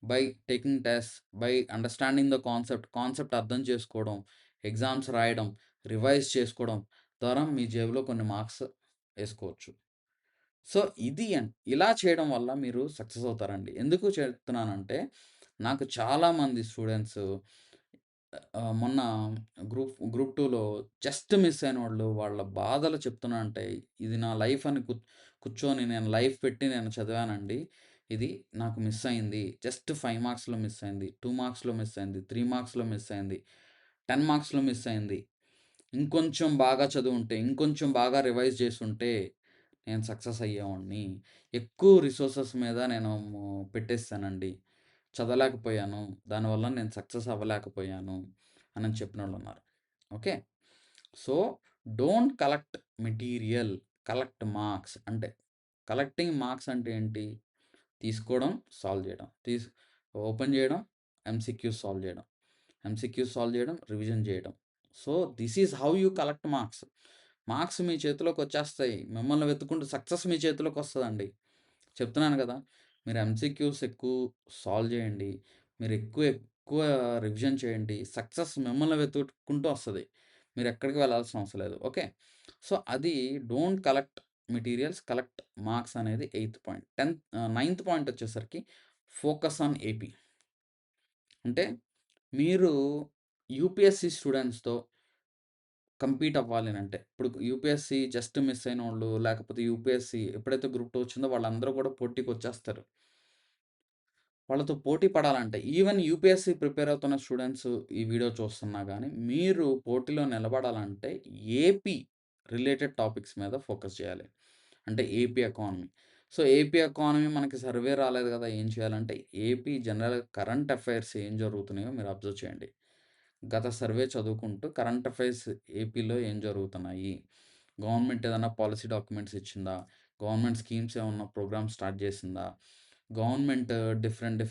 By taking tests, by understanding the concept. Concept అర్థం చేసుకోవడం, ఎగ్జామ్స్ రాయడం, రివైజ్ చేసుకోవడం ద్వారా మీ జేబులో కొన్ని మార్క్స్ ఏసుకోవచ్చు. సో, ఇలా చేయడం వల్ల మీరు సక్సెస్ అవుతారండి. ఎందుకు చెప్తున్నానంటే, నాకు చాలామంది స్టూడెంట్స్ మొన్న గ్రూప్ 2లో జస్ట్ మిస్ అయినోళ్ళు వాళ్ళ బాధలు చెప్తున్నానంటే, ఇది నా లైఫ్ అని కూర్చొని నేను లైఫ్ పెట్టి నేను చదివానండి. ఇది నాకు మిస్ అయింది. జస్ట్ 5 మార్క్స్‌లో మిస్ అయింది. 2 మార్క్స్‌లో మిస్ అయింది. 3 మార్క్స్‌లో మిస్ అయింది. 10 మార్క్స్‌లో మిస్ అయింది. ఇంకొంచెం బాగా చదువుంటే, ఇంకొంచెం బాగా రివైజ్ చేసుంటే నేను సక్సెస్ అయ్యేవాడిని. ఎక్కువ రిసోర్సెస్ మీద నేను పెట్టేసానండి. చదవలేకపోయాను. దానివల్ల నేను సక్సెస్ అవ్వలేకపోయాను అని చెప్పినోళ్ళున్నారు. Okay. So, don't collect material, collect marks. అంటే కలెక్టింగ్ మార్క్స్ అంటే ఏంటి? తీసుకోవడం, సాల్వ్ చేయడం. ఓపెన్ చేయడం, ఎంసీక్యూస్ సాల్వ్ చేయడం. ఎంసీక్యూస్ సాల్వ్ చేయడం, రివిజన్ చేయడం. So, this is how you collect marks. Marks మీ చేతిలోకొచ్చేస్తాయి. మిమ్మల్ని వెతుక్కుంటూ సక్సెస్ మీ చేతిలోకొస్తదండి. చెప్తున్నాను గదా! మీరు ఎంసీక్యూస్ ఎక్కువ సాల్వ్ చేయండి. మీరు ఎక్కువ రివిజన్ చేయండి. సక్సెస్ మిమ్మల్ని వెతుక్కుంటూ వస్తది. మీరెక్కడికి వెళ్ళాల్సిన అవసరం లేదు. ఓకే. సో, అది don't collect materials, collect marks అనేది ఎయిత్ పాయింట్. నైన్త్ పాయింట్ వచ్చేసరికి ఫోకస్ ఆన్ ఏపీ. అంటే మీరు యూపీఎస్‌సి స్టూడెంట్స్‌తో కంపీట్ అవ్వాలనంటే, ఇప్పుడు యూపీఎస్‌సి జస్ట్ మిస్ అయినోళ్ళు, లేకపోతే యూపీఎస్‌సి ఎప్పుడైతే గ్రూప్ 2 వచ్చిందో వాళ్ళందరూ కూడా పోటీకొచ్చేస్తారు. వాళ్ళతో పోటీ పడాలంటే ఈవెన్ యూపీఎస్‌సి ప్రిపేర్ అవుతున్న స్టూడెంట్స్ ఈ వీడియో చూస్తున్నా గానీ, మీరు పోటీలో నిలబడాలంటే ఏపీ రిలేటెడ్ టాపిక్స్ మీద ఫోకస్ చేయాలి. అంటే AP economy. So, AP economy మనకి సర్వే రాలేదు గదా! ఏం చేయాలంటే ఏపీ జనరల్‌గా కరెంట్ అఫైర్స్ ఏం జరుగుతున్నాయో మీరు అబ్జర్వ్ చేయండి. గత సర్వే చదువుకుంటూ కరెంట్ అఫైర్స్ ఏపీలో ఏం జరుగుతున్నాయి? గవర్నమెంట్ ఏదన్నా పాలిసీ డాక్యుమెంట్స్ ఇచ్చిందా? గవర్నమెంట్ స్కీమ్స్ ఏమన్నా ప్రోగ్రామ్స్ స్టార్ట్ చేసిందా? గవర్నమెంట్ డిఫరెంట్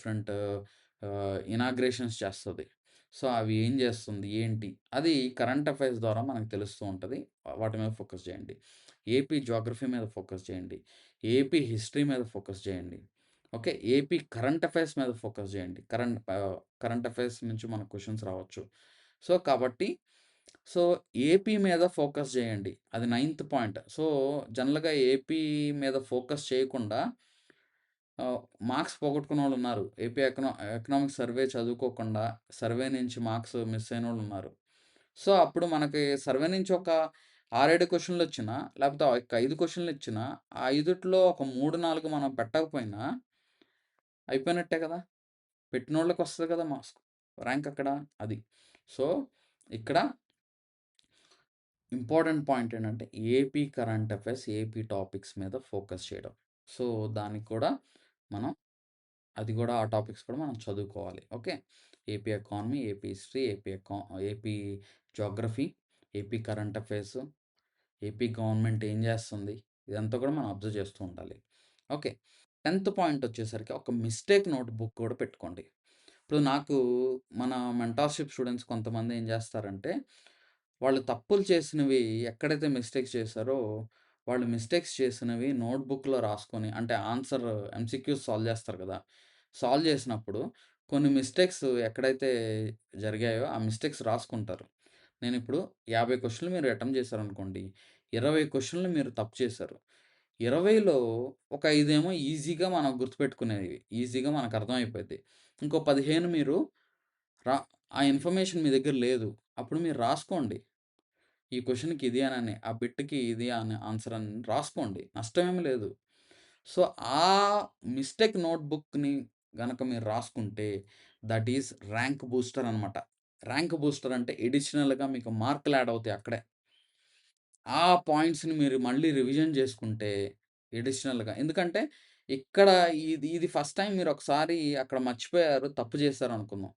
ఇనాగ్రేషన్స్ చేస్తది. సో, అవి ఏం చేస్తుంది? ఏంటి? అది కరెంట్ అఫైర్స్ ద్వారా మనకు తెలుస్తూ ఉంటది. వాటి మీద ఫోకస్ చేయండి. ఏపీ జియోగ్రఫీ మీద ఫోకస్ చేయండి. ఏపీ హిస్టరీ మీద ఫోకస్ చేయండి. ఓకే. ఏపీ కరెంట్ అఫైర్స్ మీద ఫోకస్ చేయండి. కరెంట్ అఫైర్స్ నుంచి మనకు క్వెషన్స్ రావచ్చు. సో, కాబట్టి సో, ఏపీ మీద ఫోకస్ జేయండి. అది నైన్త్ పాయింట్. సో, జనరల్‌గా ఏపీ మీద ఫోకస్ చేయకుండా ఆహ్, మార్క్స్ పోగొట్టుకున్నోళ్ళున్నారు. ఏపీ ఎకనామిక్ సర్వే చదువుకోకుండా సర్వే నుంచి మార్క్స్ మిస్ అయినోళ్ళున్నారు. సో, అప్పుడు మనకి సర్వే నుంచి ఒక 6, 7 క్వెషన్‌లొచ్చినా, లేపోతే ఒక 5 క్వెషన్‌లిచ్చినా, ఆ 5ట్లో ఒక 3, 4 మనం పెట్టకపోయినా అయిపోయినట్టే గదా! పెట్టినోళ్ళకొస్తది కదా! ర్యాంక్ అక్కడ. అది. సో, ఇక్కడ ఇంపార్టెంట్ పాయింట్ ఏంటంటే, AP current affairs, AP topics మీద ఫోకస్ చేయడం. సో, దానికి కూడా మనం అది గూడా ఆ టాపిక్స్ కూడా మనం చదువుకోవాలి. Okay. AP economy, AP history, AP Geography, AP current affairs, AP government ఏం జేస్తుంది, ఇదంతా కూడా మనం అబ్జర్వ్ చేస్తూ ఉండాలి. ఓకే. 10థ్ పాయింట్ వచ్చేసరికి ఒక మిస్టేక్ నోట్ బుక్ కూడా పెట్టుకోండి. ఇప్పుడు నాకు మన మెంటార్‌షిప్ స్టూడెంట్స్ కొంతమంది ఏం జేస్తారంటే, వాళ్ళు తప్పులు చేసినవి ఎక్కడైతే మిస్టేక్స్ చేశారో, వాళ్ళు మిస్టేక్స్ చేసినవి నోట్‌బుక్‌లో రాసుకొని అంటే ఆన్సర్ ఎంసీక్యూస్ సాల్వ్ చేస్తారు కదా! సాల్వ్ చేసినప్పుడు కొన్ని మిస్టేక్స్ ఎక్కడైతే జరిగాయో, ఆ మిస్టేక్స్ రాసుకుంటారు. నేనిప్పుడు 50 క్వెషన్‌లు మీరు అటెంప్ట్ చేశారనుకోండి. 20 క్వెషన్‌లు మీరు తప్పు చేశారు. 20లో ఒక 5 ఏమో ఈజీగా మనం గుర్తుపెట్టుకునేవి. ఈజీగా మనకు అర్థమైపోద్ది. ఇంకో 15 మీరు రా ఆ ఇన్ఫర్మేషన్ మీ దగ్గర లేదు. అప్పుడు మీరు రాసుకోండి. ఈ క్వెషన్‌కి ఇది అనని, ఆ బిట్‌కి ఇది అని ఆన్సర్ అని రాసుకోండి. నష్టమేమి లేదు. సో, ఆ మిస్టేక్ నోట్‌బుక్‌ని గనక మీరు రాసుకుంటే దట్ ఈస్ ర్యాంక్ బూస్టర్ అనమాట. ర్యాంక్ బూస్టర్ అంటే అడిషనల్‌గా మీకు మార్కులు యాడ్ అవుతాయి అక్కడే. ఆ పాయింట్స్‌ని మీరు మళ్ళీ రివిజన్ చేసుకుంటే అడిషనల్‌గా ఎందుకంటే ఇక్కడ ఇది ఫస్ట్ టైమ్ మీరు ఒకసారి అక్కడ మర్చిపోయారు, తప్పు చేశారు అనుకుందాం.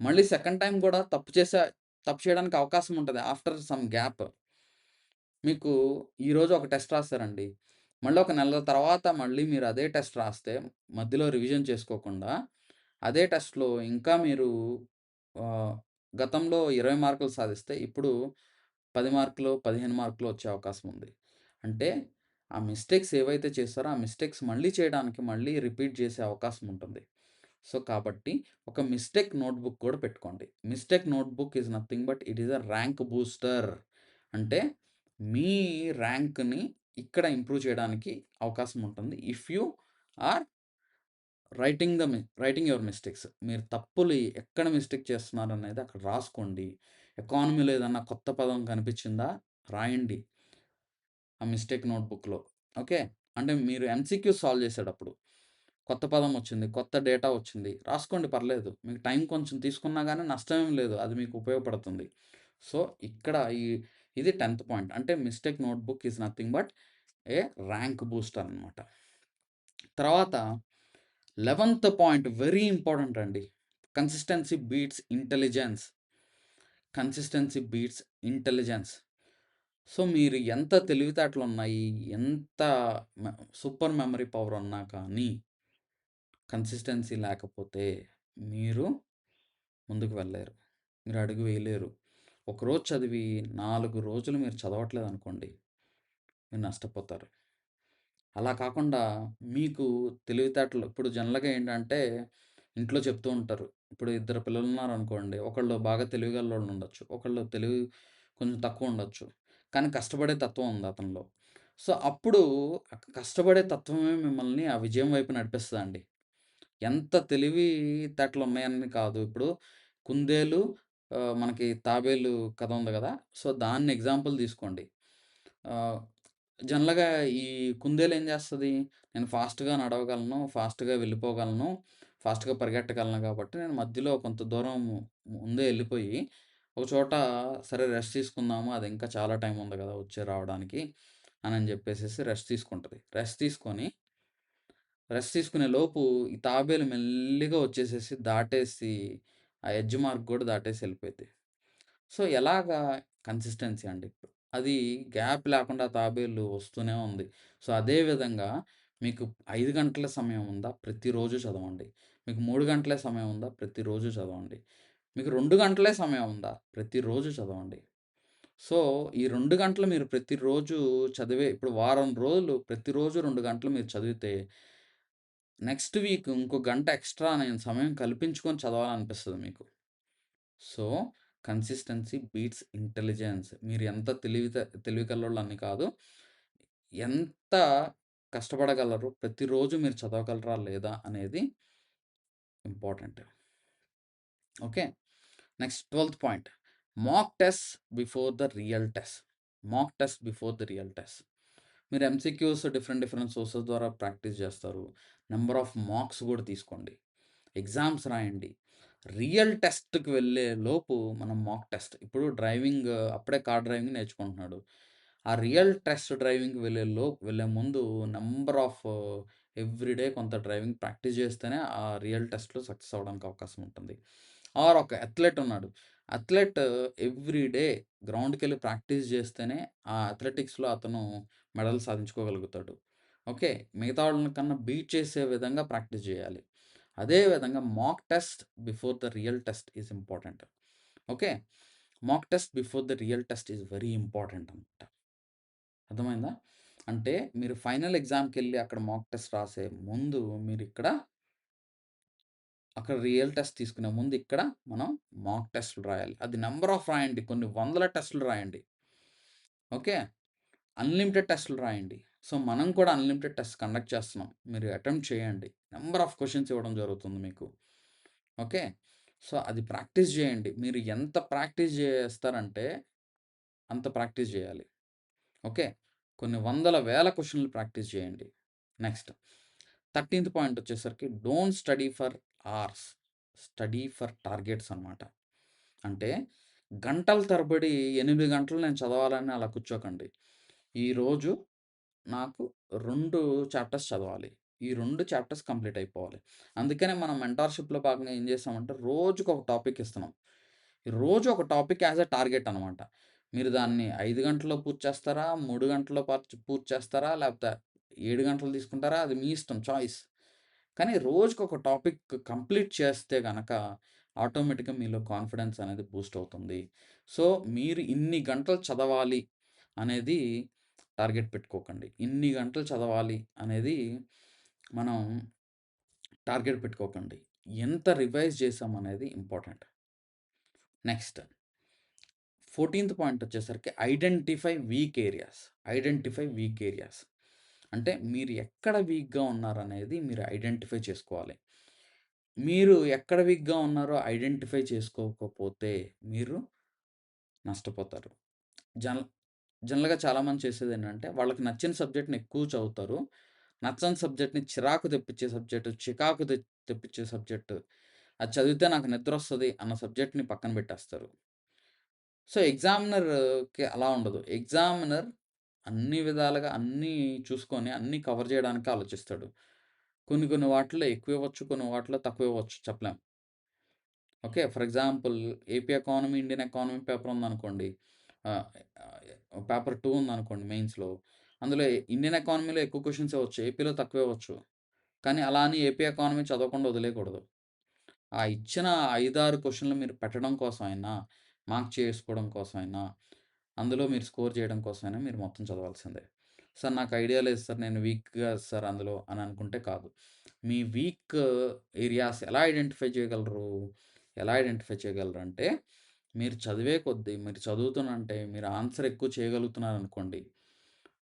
మళ్ళీ సెకండ్ టైమ్ కూడా తప్పు చేయడానికి అవకాశం ఉంటది. After some gap. మీకు ఈరోజు ఒక టెస్ట్ రాసారండి. మళ్ళీ ఒక నెల తర్వాత మళ్ళీ మీరు అదే టెస్ట్ రాస్తే మధ్యలో రివిజన్ చేసుకోకుండా, అదే టెస్ట్‌లో ఇంకా మీరు ఆహ్, గతంలో 20 మార్కులు సాధిస్తే ఇప్పుడు 10 మార్కులో, 15 మార్కులో వచ్చే అవకాశం ఉంది. అంటే ఆ మిస్టేక్స్ ఏవైతే చేశారో, ఆ మిస్టేక్స్ మళ్ళీ చేయడానికి మళ్ళీ రిపీట్ చేసే అవకాశం ఉంటుంది. సో, కాబట్టి ఒక మిస్టేక్ నోట్‌బుక్ కూడా పెట్టుకోండి. Mistake notebook is nothing but it is a rank booster. అంటే మీ ర్యాంక్‌ని ఇక్కడ ఇంప్రూవ్ చేయడానికి అవకాశం ఉంటుంది. If you are writing your mistakes. మీరు తప్పులు ఎక్కడ మిస్టేక్ చేస్తున్నారనేది అక్కడ రాసుకోండి. ఎకానమీలో ఏదన్నా కొత్త పదం కనిపించిందా రాయండి. ఆ మిస్టేక్ నోట్‌బుక్‌లో. ఓకే. అంటే మీరు ఎంసీక్యూస్ సాల్వ్ చేసేటప్పుడు. కొత్త పదం వచ్చింది. కొత్త డేటా వచ్చింది. రాసుకోండి పర్లేదు. మీకు టైం కొంచెం తీసుకున్నా గానీ నష్టమేం లేదు. అది మీకు ఉపయోగపడుతుంది. సో, ఇక్కడ ఇది 10థ్ పాయింట్. అంటే mistake notebook is nothing but a rank booster అనమాట. తర్వాత 11థ్ పాయింట్ వెరీ ఇంపార్టెంట్ అండి. Consistency beats intelligence. Consistency beats intelligence. So, మీరు ఎంత తెలివితేటలున్నాయి, ఎంత మె సూపర్ మెమరీ పవర్ ఉన్నా కానీ, కన్సిస్టెన్సీ లేకపోతే మీరు ముందుకు వెళ్ళలేరు. మీరు అడుగు వేయలేరు. ఒకరోజు చదివి 4 రోజులు మీరు చదవట్లేదనుకోండి, మీరు నష్టపోతారు. అలా కాకుండా మీకు తెలివితేటలు ఇప్పుడు జనరల్‌గా ఏంటంటే, ఇంట్లో చెప్తూ ఉంటారు. ఇప్పుడు ఇద్దరు పిల్లలున్నారనుకోండి. ఒకళ్ళు బాగా తెలివిగల్లోళ్ళుండొచ్చు. ఒకళ్ళు తెలివి కొంచెం తక్కువుండొచ్చు. కానీ కష్టపడే తత్వం ఉంది అతనిలో. సో, అప్పుడు కష్టపడే తత్వమే మిమ్మల్ని ఆ విజయం వైపు నడిపిస్తదండి. ఎంత తెలివితేటలున్నాయని కాదు. ఇప్పుడు కుందేలు మనకి తాబేలు కథ ఉంది గదా! సో, దాన్ని ఎగ్జాంపుల్ తీసుకోండి. ఆహ్, జనరల్‌గా ఈ కుందేలేం జేస్తది? నేను ఫాస్ట్‌గా నడవగలను, ఫాస్ట్‌గా వెళ్ళిపోగలను, ఫాస్ట్‌గా పరిగెట్టగలను గాబట్టి, నేను మధ్యలో కొంత దూరం ముందే ఎళ్ళిపోయి, ఒక చోట సరే రెస్ట్ తీసుకుందాము. అది ఇంకా చాలా టైం ఉంది గదా! వచ్చి రావడానికి అనని జెప్పేసేసి రెస్ట్ తీసుకునే లోపు ఈ తాబేలు మెల్లిగా వచ్చేసేసి దాటేసి, ఆ ఎడ్జ్ మార్క్ గూడా దాటేసి ఎళ్ళిపోద్ది. సో, ఎలాగా కన్సిస్టెన్సీ అండి. అది గ్యాప్ లేకుండా తాబేలు వస్తూనే ఉంది. సో, అదే విధంగా మీకు 5 గంటల సమయం ఉందా? ప్రతిరోజు చదవండి. మీకు 3 గంటలే సమయం ఉందా? ప్రతిరోజు చదవండి. మీకు 2 గంటలే సమయం ఉందా? ప్రతిరోజు చదవండి. సో, ఈ 2 గంటలు మీరు ప్రతిరోజు ఇప్పుడు వారం రోజులు ప్రతిరోజు 2 గంటలు మీరు చదివితే నెక్స్ట్ వీక్ ఇంకో గంట ఎక్స్‌ట్రా నేను సమయం కల్పించుకొని చదవాలనిపిస్తది మీకు. So, consistency beats intelligence. మీరు ఎంత తెలివికల్లోళ్ళని కాదు. ఎంత కష్టపడగలరు, ప్రతిరోజు మీరు చదవగలరా లేదా అనేది ఇంపార్టెంట్. ఓకే. నెక్స్ట్ 12థ్ point. Mock test before the real test. Mock test before the real test. మీరు ఎంసీక్యూస్ డిఫరెంట్ సోర్సెస్ ద్వారా ప్రాక్టీస్ చేస్తారు. నెంబర్ ఆఫ్ మార్క్స్ కూడా తీసుకోండి. ఎగ్జామ్స్ రాయండి. రియల్ టెస్ట్‌కి వెళ్ళే లోపు మనం మాక్ టెస్ట్. ఇప్పుడు డ్రైవింగ్ అప్పుడే కార్ డ్రైవింగ్ నేర్చుకుంటున్నాడు. ఆ రియల్ టెస్ట్ డ్రైవింగ్‌కి వెళ్ళే ముందు నంబర్ ఆఫ్ ఎవ్రీ డే కొంత డ్రైవింగ్ ప్రాక్టీస్ చేస్తేనే ఆ రియల్ టెస్ట్‌లో సక్సెస్ అవ్వడానికి అవకాశం ఉంటుంది. ఆర్ ఒక అథ్లెట్ ఉన్నాడు. అథ్లెట్ ఎవ్రీ డే గ్రౌండ్‌కెళ్ళి ప్రాక్టీస్ చేస్తేనే ఆ అథ్లెటిక్స్‌లో అతను మెడల్ సాధించుకోగలుగుతాడు. ఓకే. మిగతా వాళ్ళ కన్నా బీట్ చేసే విధంగా ప్రాక్టీస్ చేయాలి. అదే విధంగా మాక్ test before the real test is important. Okay. Mock test before the real test is very important అనమాట. అర్థమైందా? అంటే మీరు ఫైనల్ ఎగ్జామ్‌కెళ్ళి అక్కడ మాక్ టెస్ట్ రాసే ముందు మీరిక్కడ అక్కడ రియల్ టెస్ట్ తీసుకునే ముందు ఇక్కడ మనం మాక్ టెస్ట్‌లు రాయాలి. అది నంబర్ ఆఫ్ రాయండి. కొన్ని వందల టెస్ట్‌లు రాయండి. ఓకే. అన్‌లిమిటెడ్ టెస్ట్‌లు రాయండి. సో, మనం కూడా అన్‌లిమిటెడ్ టెస్ట్ కండక్ట్ చేస్తున్నాం. మీరు అటెంప్ట్ చేయండి. నంబర్ ఆఫ్ క్వెషన్స్ ఇవ్వడం జరుగుతుంది మీకు. ఓకే. సో, అది ప్రాక్టీస్ జేయండి. మీరు ఎంత ప్రాక్టీస్ జేస్తారంటే అంత ప్రాక్టీస్ జేయాలి. ఓకే. కొన్ని వందల, వేల క్వెషన్‌లు ప్రాక్టీస్ చేయండి. నెక్స్ట్ 13థ్ పాయింట్ వచ్చేసరికి don't study for hours. Study for targets అనమాట. అంటే గంటల తరబడి 8 గంటలు నేను చదవాలని అలా కూర్చోకండి. ఈరోజు నాకు 2 చాప్టర్స్ చదవాలి. ఈ 2 చాప్టర్స్ కంప్లీట్ అయిపోవాలి. అందుకనే మనం మెంటార్‌షిప్‌లో భాగంగా ఏం చేసామంటే రోజుకొక టాపిక్ ఇస్తున్నాం. రోజు ఒక టాపిక్ యాస్ ఎ టార్గెట్ అనమాట. మీరు దాన్ని 5 గంటల్లో పూర్తి చేస్తారా? 3 గంటల్లో పూర్తి చేస్తారా? లేకపోతే 7 గంటలు తీసుకుంటారా? అది మీ ఇష్టం చాయిస్. కానీ రోజుకొక టాపిక్ కంప్లీట్ చేస్తే గనక ఆటోమేటిక్‌గా మీలో కాన్ఫిడెన్స్ అనేది బూస్ట్ అవుతుంది. సో, మీరు ఇన్ని గంటలు చదవాలి అనేది టార్గెట్ పెట్టుకోకండి. ఇన్ని గంటలు చదవాలి అనేది మనం టార్గెట్ పెట్టుకోకండి. ఎంత రివైజ్ చేశామనేది ఇంపార్టెంట్. నెక్స్ట్ 14థ్ పాయింట్ వచ్చేసరికి identify weak areas. Identify weak areas. అంటే మీరు ఎక్కడ వీక్‌గా ఉన్నారనేది మీరు ఐడెంటిఫై చేసుకోవాలి. మీరు ఎక్కడ వీక్‌గా ఉన్నారో ఐడెంటిఫై చేసుకోకపోతే మీరు నష్టపోతారు. జనల్ జనరల్‌గా చాలామంది చేసేదేంటంటే వాళ్ళకి నచ్చిన సబ్జెక్ట్‌ని ఎక్కువ చదువుతారు. నచ్చని సబ్జెక్ట్‌ని చిరాకు తెప్పించే సబ్జెక్ట్, చికాకు తెప్పించే సబ్జెక్ట్, అది చదివితే నాకు నిద్రొస్తది అన్న సబ్జెక్ట్‌ని పక్కన పెట్టేస్తారు. సో, ఎగ్జామినర్‌కి అలా ఉండదు. ఎగ్జామినర్ అన్ని విధాలుగా అన్నీ చూసుకొని, అన్నీ కవర్ చేయడానికి ఆలోచిస్తాడు. కొన్ని కొన్ని వాటిల్లో ఎక్కువివ్వచ్చు, కొన్ని వాటిలో తక్కువివ్వచ్చు చెప్పలేం. Okay. For example AP economy, Indian economy paper ఉందనుకోండి. ఆహ్, పేపర్ 2 ఉందనుకోండి మెయిన్స్‌లో. అందులో ఇండియన్ ఎకానమీలో ఎక్కువ క్వెషన్స్ ఇవ్వచ్చు. ఏపీలో తక్కువివ్వచ్చు. కానీ అలా అని ఏపీ ఎకానమీ చదవకుండా వదిలేయకూడదు. ఆ ఇచ్చిన 5, 6 క్వెషన్‌లు మీరు పెట్టడం కోసమైనా, మార్క్ చేసుకోవడం కోసమైనా, అందులో మీరు స్కోర్ చేయడం కోసమైనా మీరు మొత్తం చదవాల్సిందే. సార్ నాకు ఐడియా లేదు సార్. నేను వీక్‌గా సార్ అందులో అని అనుకుంటే కాదు. మీ వీక్ ఏరియాస్ ఎలా ఐడెంటిఫై చేయగలరు? ఎలా ఐడెంటిఫై చేయగలరంటే, మీరు చదివే కొద్దీ మీరు చదువుతున్నంటే మీరు ఆన్సర్ ఎక్కువ చేయగలుగుతున్నారనుకోండి.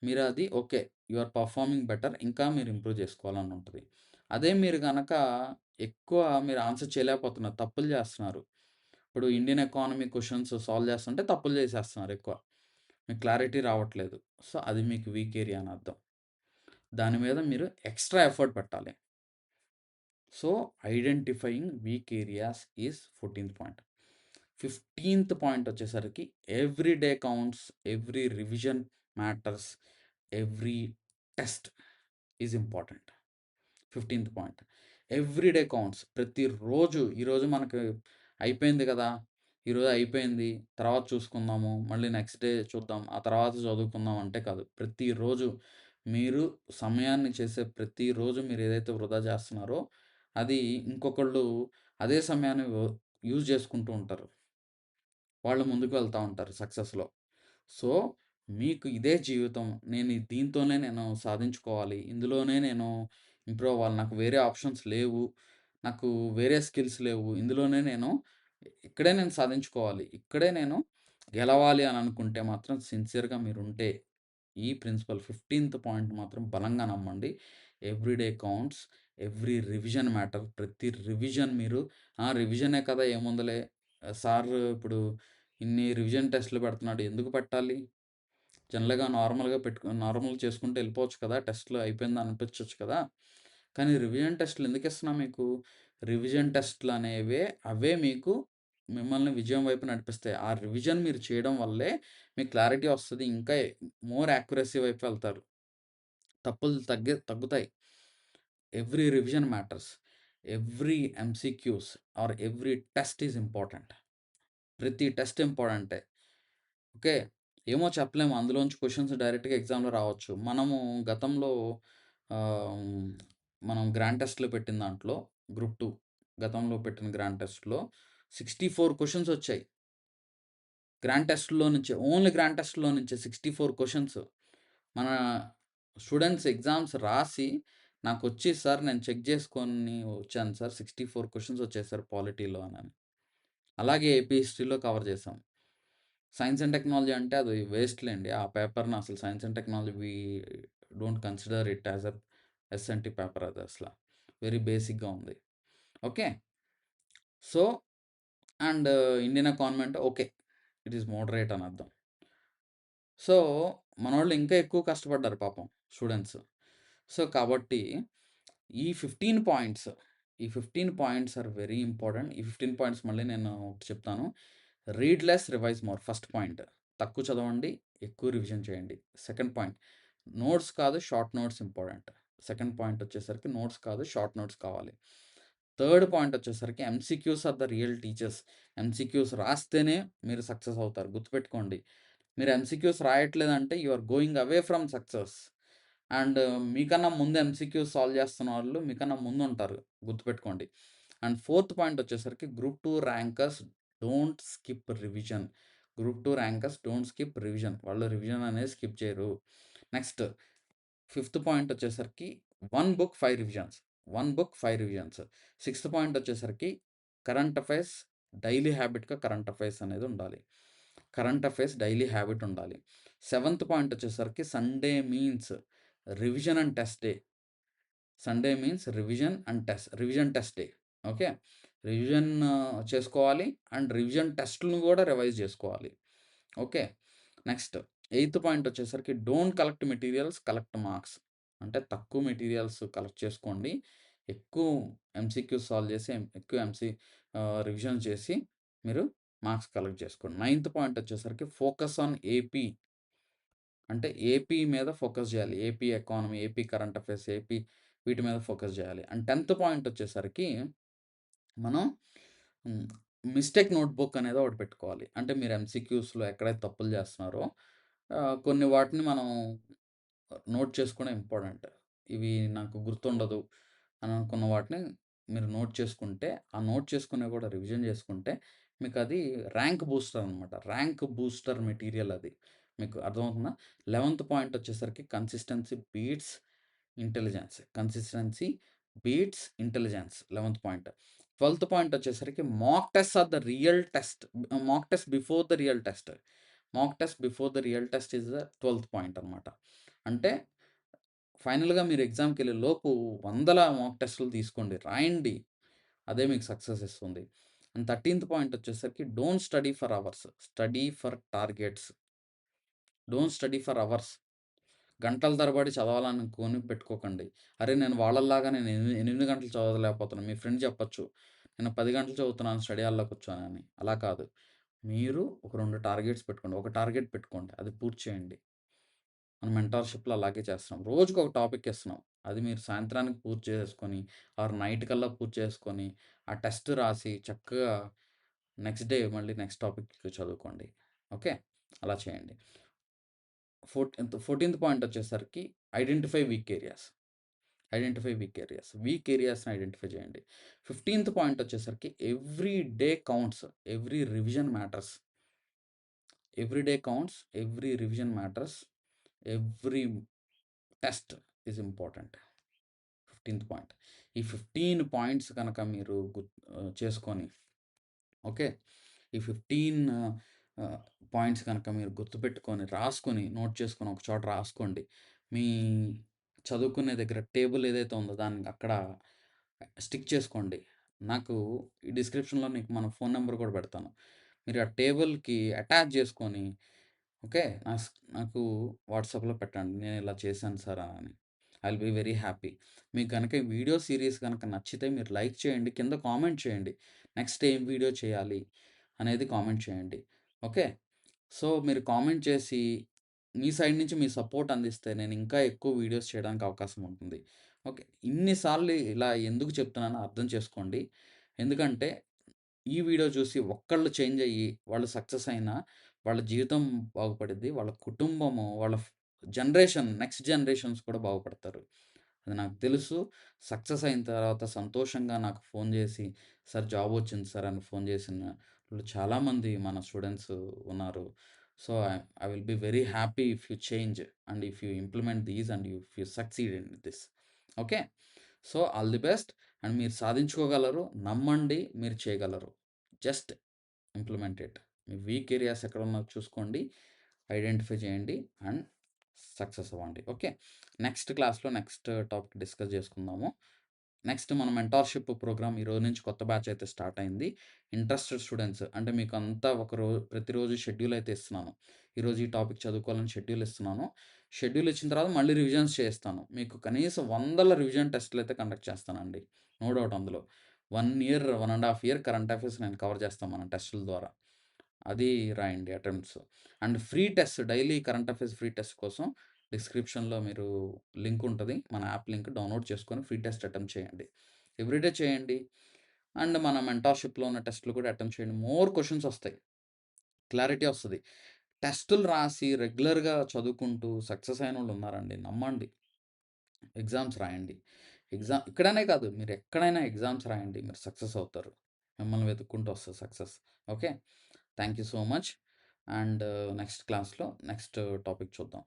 మీరది okay. You are performing better. ఇంకా మీరు ఇంప్రూవ్ చేసుకోవాలని ఉంటది. అదే మీరు గనక ఎక్కువ మీరు ఆన్సర్ చేయలేకపోతున్నారు. తప్పులు చేస్తున్నారు. ఇప్పుడు ఇండియన్ ఎకానమీ క్వెషన్స్ సాల్వ్ చేస్తుంటే తప్పులు చేసేస్తున్నారు ఎక్కువ. మీకు క్లారిటీ రావట్లేదు. సో, అది మీకు వీక్ ఏరియా అని అర్థం. దాని మీద మీరు ఎక్స్‌ట్రా ఎఫర్ట్ పెట్టాలి. So, identifying weak areas is 14థ్ point. 15థ్ point వచ్చేసరికి every day counts, every revision matters, every test is important. 15థ్ పాయింట్. Every day counts. ప్రతిరోజు ఈరోజు మనకు అయిపోయింది కదా! ఈరోజు అయిపోయింది. తర్వాత చూసుకుందాము. మళ్ళీ నెక్స్ట్ డే చూద్దాం. ఆ తర్వాత చదువుకుందాం అంటే కాదు. ప్రతిరోజు మీరు సమయాన్ని చేసే ప్రతిరోజు మీరేదైతే వృధా చేస్తున్నారో, అది ఇంకొకళ్ళు అదే సమయాన్ని యూజ్ చేసుకుంటూ ఉంటారు. వాళ్ళు ముందుకు వెళ్తా ఉంటారు సక్సెస్‌లో. సో, మీకు ఇదే జీవితం. దీంతోనే నేను సాధించుకోవాలి. ఇందులోనే నేను ఇంప్రూవ్ అవ్వాలి. నాకు వేరే ఆప్షన్స్ లేవు. నాకు వేరే స్కిల్స్ లేవు. ఇందులోనే నేను ఇక్కడే నేను సాధించుకోవాలి. ఇక్కడే నేను గెలవాలి అని అనుకుంటే మాత్రం సిన్సియర్‌గా మీరుంటే ఈ ప్రిన్సిపల్ 15థ్ పాయింట్ మాత్రం బలంగా నమ్మండి. Every day counts. Every revision matter. ప్రతి రివిజన్ మీరు రివిజనే కదా ఏముందిలే సార్ ఇప్పుడు ఇన్ని రివిజన్ టెస్ట్‌లు పెడుతున్నాడు ఎందుకు పెట్టాలి? జనరల్‌గా నార్మల్‌గా చేసుకుంటూ వెళ్ళిపోవచ్చు కదా! టెస్ట్‌లు అయిపోయింది అనిపించొచ్చు కదా! కానీ రివిజన్ టెస్ట్‌లు ఎందుకిస్తున్నాం మీకు? రివిజన్ టెస్ట్‌లనేవే అవే మీకు మిమ్మల్ని విజయం వైపు నడిపిస్తాయి. ఆ రివిజన్ మీరు చేయడం వల్లే మీకు క్లారిటీ వస్తది. ఇంకా మోర్ యాక్యురసీ వైపు వెళ్తారు. తప్పులు తగ్గుతాయి. Every revision matters. Every MCQs or every test is important. ప్రతి టెస్ట్ ఇంపార్టెంటే. ఓకే. ఏమో చెప్పలేము. అందులోంచి క్వెషన్స్ డైరెక్ట్‌గా ఎగ్జామ్‌లో రావచ్చు. మనము గతంలో ఆహ్, మనం గ్రాండ్ టెస్ట్‌లో పెట్టిన దాంట్లో గ్రూప్ 2 గతంలో పెట్టిన గ్రాండ్ టెస్ట్‌లో 64 క్వెషన్స్ వచ్చాయి. గ్రాండ్ టెస్ట్‌లో నుంచే ఓన్లీ గ్రాండ్ టెస్ట్‌లో నుంచే 64 క్వెషన్స్. మన స్టూడెంట్స్ ఎగ్జామ్స్ రాసి నాకొచ్చి సార్ నేను చెక్ చేసుకొని వచ్చాను సార్ 64 క్వెషన్స్ వచ్చాయి సార్ పాలిటీలో అని. అలాగే ఏపీ హిస్టరీలో కవర్ చేసాం. సైన్స్ అండ్ టెక్నాలజీ అంటే అది వేస్ట్‌లెండి. ఆ పేపర్‌ని అసలు science and technology don't consider it as a SNT paper అది అసల. వెరీ బేసిక్‌గా ఉంది. Okay. So, and Indian convent okay. It is moderate అని అర్థం. సో, మనోళ్ళు ఇంకా ఎక్కువ కష్టపడ్డారు పాపం స్టూడెంట్స్. సో, కాబట్టి ఈ 15 పాయింట్స్, ఈ 15 పాయింట్స్ ఆర్ వెరీ ఇంపార్టెంట్. ఈ 15 పాయింట్స్ మళ్ళీ నేను ఒకటి చెప్తాను. Read less, revise more first point. తక్కువ చదవండి, ఎక్కువ రివిజన్ చేయండి. సెకండ్ పాయింట్ నోట్స్ కాదు short notes important. Second point వచ్చేసరికి నోట్స్ కాదు షార్ట్ నోట్స్ కావాలి. థర్డ్ పాయింట్ వచ్చేసరికి MCQs are the real teachers. MCQs రాస్తేనే మీరు సక్సెస్ అవుతారు. గుర్తుపెట్టుకోండి. మీరు ఎంసీక్యూస్ రాయట్లేదంటే you are going away from success. And మీకన్నా ముందు ఎంసీక్యూస్ సాల్వ్ చేస్తున్న వాళ్ళు మీకన్నా ముందుంటారు. గుర్తుపెట్టుకోండి. అండ్ ఫోర్త్ పాయింట్ వచ్చేసరికి group 2 rankers don't skip revision. Group 2 rankers don't skip revision. వాళ్ళు రివిజన్ అనేది స్కిప్ చేయరు. నెక్స్ట్ ఫిఫ్త్ పాయింట్ వచ్చేసరికి 1 book 5 revisions. 1 book 5 revisions. Sixth point వచ్చేసరికి కరెంట్ అఫైర్స్ డైలీ హ్యాబిట్‌గా కరెంట్ అఫైర్స్ అనేది ఉండాలి. కరెంట్ అఫైర్స్ డైలీ హ్యాబిట్ ఉండాలి. సెవెంత్ పాయింట్ వచ్చేసరికి Sunday means revision and test day. Sunday means revision test day. Okay. Revision చేసుకోవాలి. And revision టెస్ట్‌లను కూడా revise చేసుకోవాలి. ఓకే. నెక్స్ట్ ఎయిత్ పాయింట్ వచ్చేసరికి don't collect materials, collect marks. అంటే తక్కువ materials collect చేసుకోండి. ఎక్కువ ఎంసీక్యూస్ సాల్వ్ చేసి, ఎక్కువ రివిజన్ చేసి మీరు మార్క్స్ కలెక్ట్ చేసుకోండి. నైన్త్ పాయింట్ వచ్చేసరికి ఫోకస్ ఆన్ ఏపీ. అంటే ఏపీ మీద ఫోకస్ చేయాలి. AP economy, AP current affairs, AP వీటి మీద ఫోకస్ చేయాలి. అండ్ 10థ్ పాయింట్ వచ్చేసరికి మనం హ్మ్. మిస్టేక్ నోట్‌బుక్ అనేది ఒకటి పెట్టుకోవాలి. అంటే మీరు ఎంసీక్యూస్‌లో ఎక్కడైతే తప్పులు చేస్తున్నారో కొన్ని వాటిని మనం నోట్ చేసుకోవడం ఇంపార్టెంట్. ఇవి నాకు గుర్తుండదు అని అనుకున్న వాటిని మీరు నోట్ చేసుకుంటే, ఆ నోట్ చేసుకున్నవి కూడా రివిజన్ చేసుకుంటే మీకది ర్యాంక్ బూస్టర్ అనమాట. ర్యాంక్ బూస్టర్ మెటీరియల్ అది. మీకు అర్థమవుతుందా? 11థ్ పాయింట్ వచ్చేసరికి consistency beats intelligence 11థ్ point. 12థ్ point వచ్చేసరికి mock test are the real test. Mock test before the real test. Mock test before the real test is the 12థ్ point అనమాట. అంటే ఫైనల్‌గా మీరు ఎగ్జామ్‌కెళ్ళే లోపు వందల మాక్ టెస్ట్‌లు తీసుకోండి. రాయండి. అదే మీకు సక్సెస్ ఇస్తుంది. అండ్ 13థ్ పాయింట్ వచ్చేసరికి don't study for hours. Study for targets. Don't study for hours. గంటల తరబడి చదవాలనుకోని పెట్టుకోకండి. అరే! నేను వాళ్ళలాగా నేను 8 గంటలు చదవలేకపోతున్నాను. మీ ఫ్రెండ్ చెప్పొచ్చు. నేను 10 గంటలు చదువుతున్నాను స్టడీ హాల్‌లో కూర్చొని అని. అలా కాదు. మీరు ఒక 2 టార్గెట్స్ పెట్టుకోండి. ఒక టార్గెట్ పెట్టుకోండి. అది పూర్తి చేయండి. మనం మెంటార్‌షిప్‌లో అలాగే చేస్తున్నాం. రోజుకొక టాపిక్ ఇస్తున్నాం. అది మీరు సాయంత్రానికి పూర్తి చేసుకొని, ఆర్ నైట్ కల్లా పూర్తి చేసుకొని, ఆ టెస్ట్ రాసి చక్కగా నెక్స్ట్ డే మళ్ళీ నెక్స్ట్ టాపిక్ చదువుకోండి. ఓకే. అలా చేయండి. 14థ్ పాయింట్ వచ్చేసరికి ఐడెంటిఫై వీక్ ఏరియాస్. వీక్ ఏరియాస్‌ని ఐడెంటిఫై చేయండి. 15థ్ పాయింట్ వచ్చేసరికి every day counts. Every revision matters. Every day counts. Every revision matters. Every test is important. 15థ్ పాయింట్. ఈ 15 పాయింట్స్ కనుక మీరు చేసుకొని ఓకే. ఈ 15 ఆహ్, పాయింట్స్ గనక మీరు గుర్తుపెట్టుకొని, రాసుకొని, నోట్ చేసుకొని ఒక చోట రాసుకోండి. మీ చదువుకునే దగ్గర టేబుల్ ఏదైతే ఉందో దాన్ని అక్కడ స్టిక్ చేసుకోండి. నాకు ఈ డిస్క్రిప్షన్‌లో నీకు మన ఫోను నంబర్ కూడా పెడతాను. మీరు ఆ టేబుల్‌కి అటాచ్ చేసుకొని, ఓకే. నాకు వాట్సాప్‌లో పెట్టండి. నేను ఇలా చేశాను సార్ అని. I will be very happy. మీకు గనక ఈ వీడియో సీరీస్ గనక నచ్చితే మీరు లైక్ చేయండి. కింద కామెంట్ చేయండి. నెక్స్ట్ ఏం వీడియో చేయాలి అనేది కామెంట్ చేయండి. ఓకే. సో, మీరు కామెంట్ చేసి మీ సైడ్ నుంచి మీ సపోర్ట్ అందిస్తే నేను ఇంకా ఎక్కువ వీడియోస్ చేయడానికి అవకాశం ఉంటుంది. ఓకే. ఇన్ని సార్లు ఇలా ఎందుకు చెప్తున్నానో అర్థం చేసుకోండి. ఎందుకంటే ఈ వీడియో చూసి ఒక్కళ్ళు చేంజ్ అయ్యి, వాళ్ళు సక్సెస్ అయినా, వాళ్ళ జీవితం బాగుపడిద్ది. వాళ్ళ కుటుంబము, వాళ్ళ జనరేషన్, నెక్స్ట్ జనరేషన్స్ కూడా బాగుపడతారు. అది నాకు తెలుసు. సక్సెస్ అయిన తర్వాత సంతోషంగా నాకు ఫోను జేసి, "సార్ జాబ్ వచ్చింది సార్" అని ఫోను చేసిన వాళ్ళు చాలామంది మన స్టూడెంట్స్ ఉన్నారు. So, I will be very happy if you change and if you implement these and if you succeed in this. Okay. So, all the best. And మీరు సాధించుకోగలరు. నమ్మండి. మీరు చేయగలరు. Just implement it. మీ వీక్ ఏరియాస్ ఎక్కడున్నాయో చూసుకోండి. Identify చేయండి and success అవ్వండి. ఓకే. నెక్స్ట్ క్లాస్‌లో నెక్స్ట్ టాపిక్ డిస్కస్ చేసుకుందాము. నెక్స్ట్ మన మెంటార్‌షిప్ ప్రోగ్రామ్ ఈరోజు నుంచి కొత్త బ్యాచ్ అయితే స్టార్ట్ అయింది. ఇంట్రెస్టెడ్ స్టూడెంట్స్ అంటే మీకంతా ప్రతిరోజు షెడ్యూల్ అయితే ఇస్తున్నాను. ఈరోజు ఈ టాపిక్ చదువుకోవాలని షెడ్యూల్ ఇస్తున్నాను. షెడ్యూల్ ఇచ్చిన తర్వాత మళ్ళీ రివిజన్స్ చేయిస్తాను. మీకు కనీసం వందల రివిజన్ టెస్ట్‌లు అయితే కండక్ట్ చేస్తానండి. నో డౌట్ అందులో. 1 ఇయర్, 1 ½ ఇయర్ కరెంట్ అఫైర్స్ నేను కవర్ చేస్తాను మన టెస్టుల ద్వారా. అది రాయండి attempts. And free test daily current affairs free test కోసం డిస్క్రిప్షన్‌లో మీరు లింక్ ఉంటది. మన యాప్ లింక్ డౌన్‌లోడ్ చేసుకొని ఫ్రీ టెస్ట్ అటెంప్ట్ చేయండి. ఎవ్రీడే చేయండి. అండ్ మన మెంటార్‌షిప్‌లో ఉన్న టెస్ట్‌లు కూడా అటెంప్ట్ చేయండి. మోర్ క్వెషన్స్ వస్తాయి. క్లారిటీ వస్తది. టెస్టులు రాసి రెగ్యులర్‌గా చదువుకుంటూ సక్సెస్ అయినోళ్ళు ఉన్నారండి. నమ్మండి. ఎగ్జామ్స్ రాయండి. ఇక్కడనే కాదు మీరెక్కడైనా ఎగ్జామ్స్ రాయండి. మీరు సక్సెస్ అవుతారు. మిమ్మల్ని వెతుక్కుంటూ వస్తది success. Okay. Thank you so much. And next క్లాస్‌లో నెక్స్ట్ టాపిక్ చూద్దాం.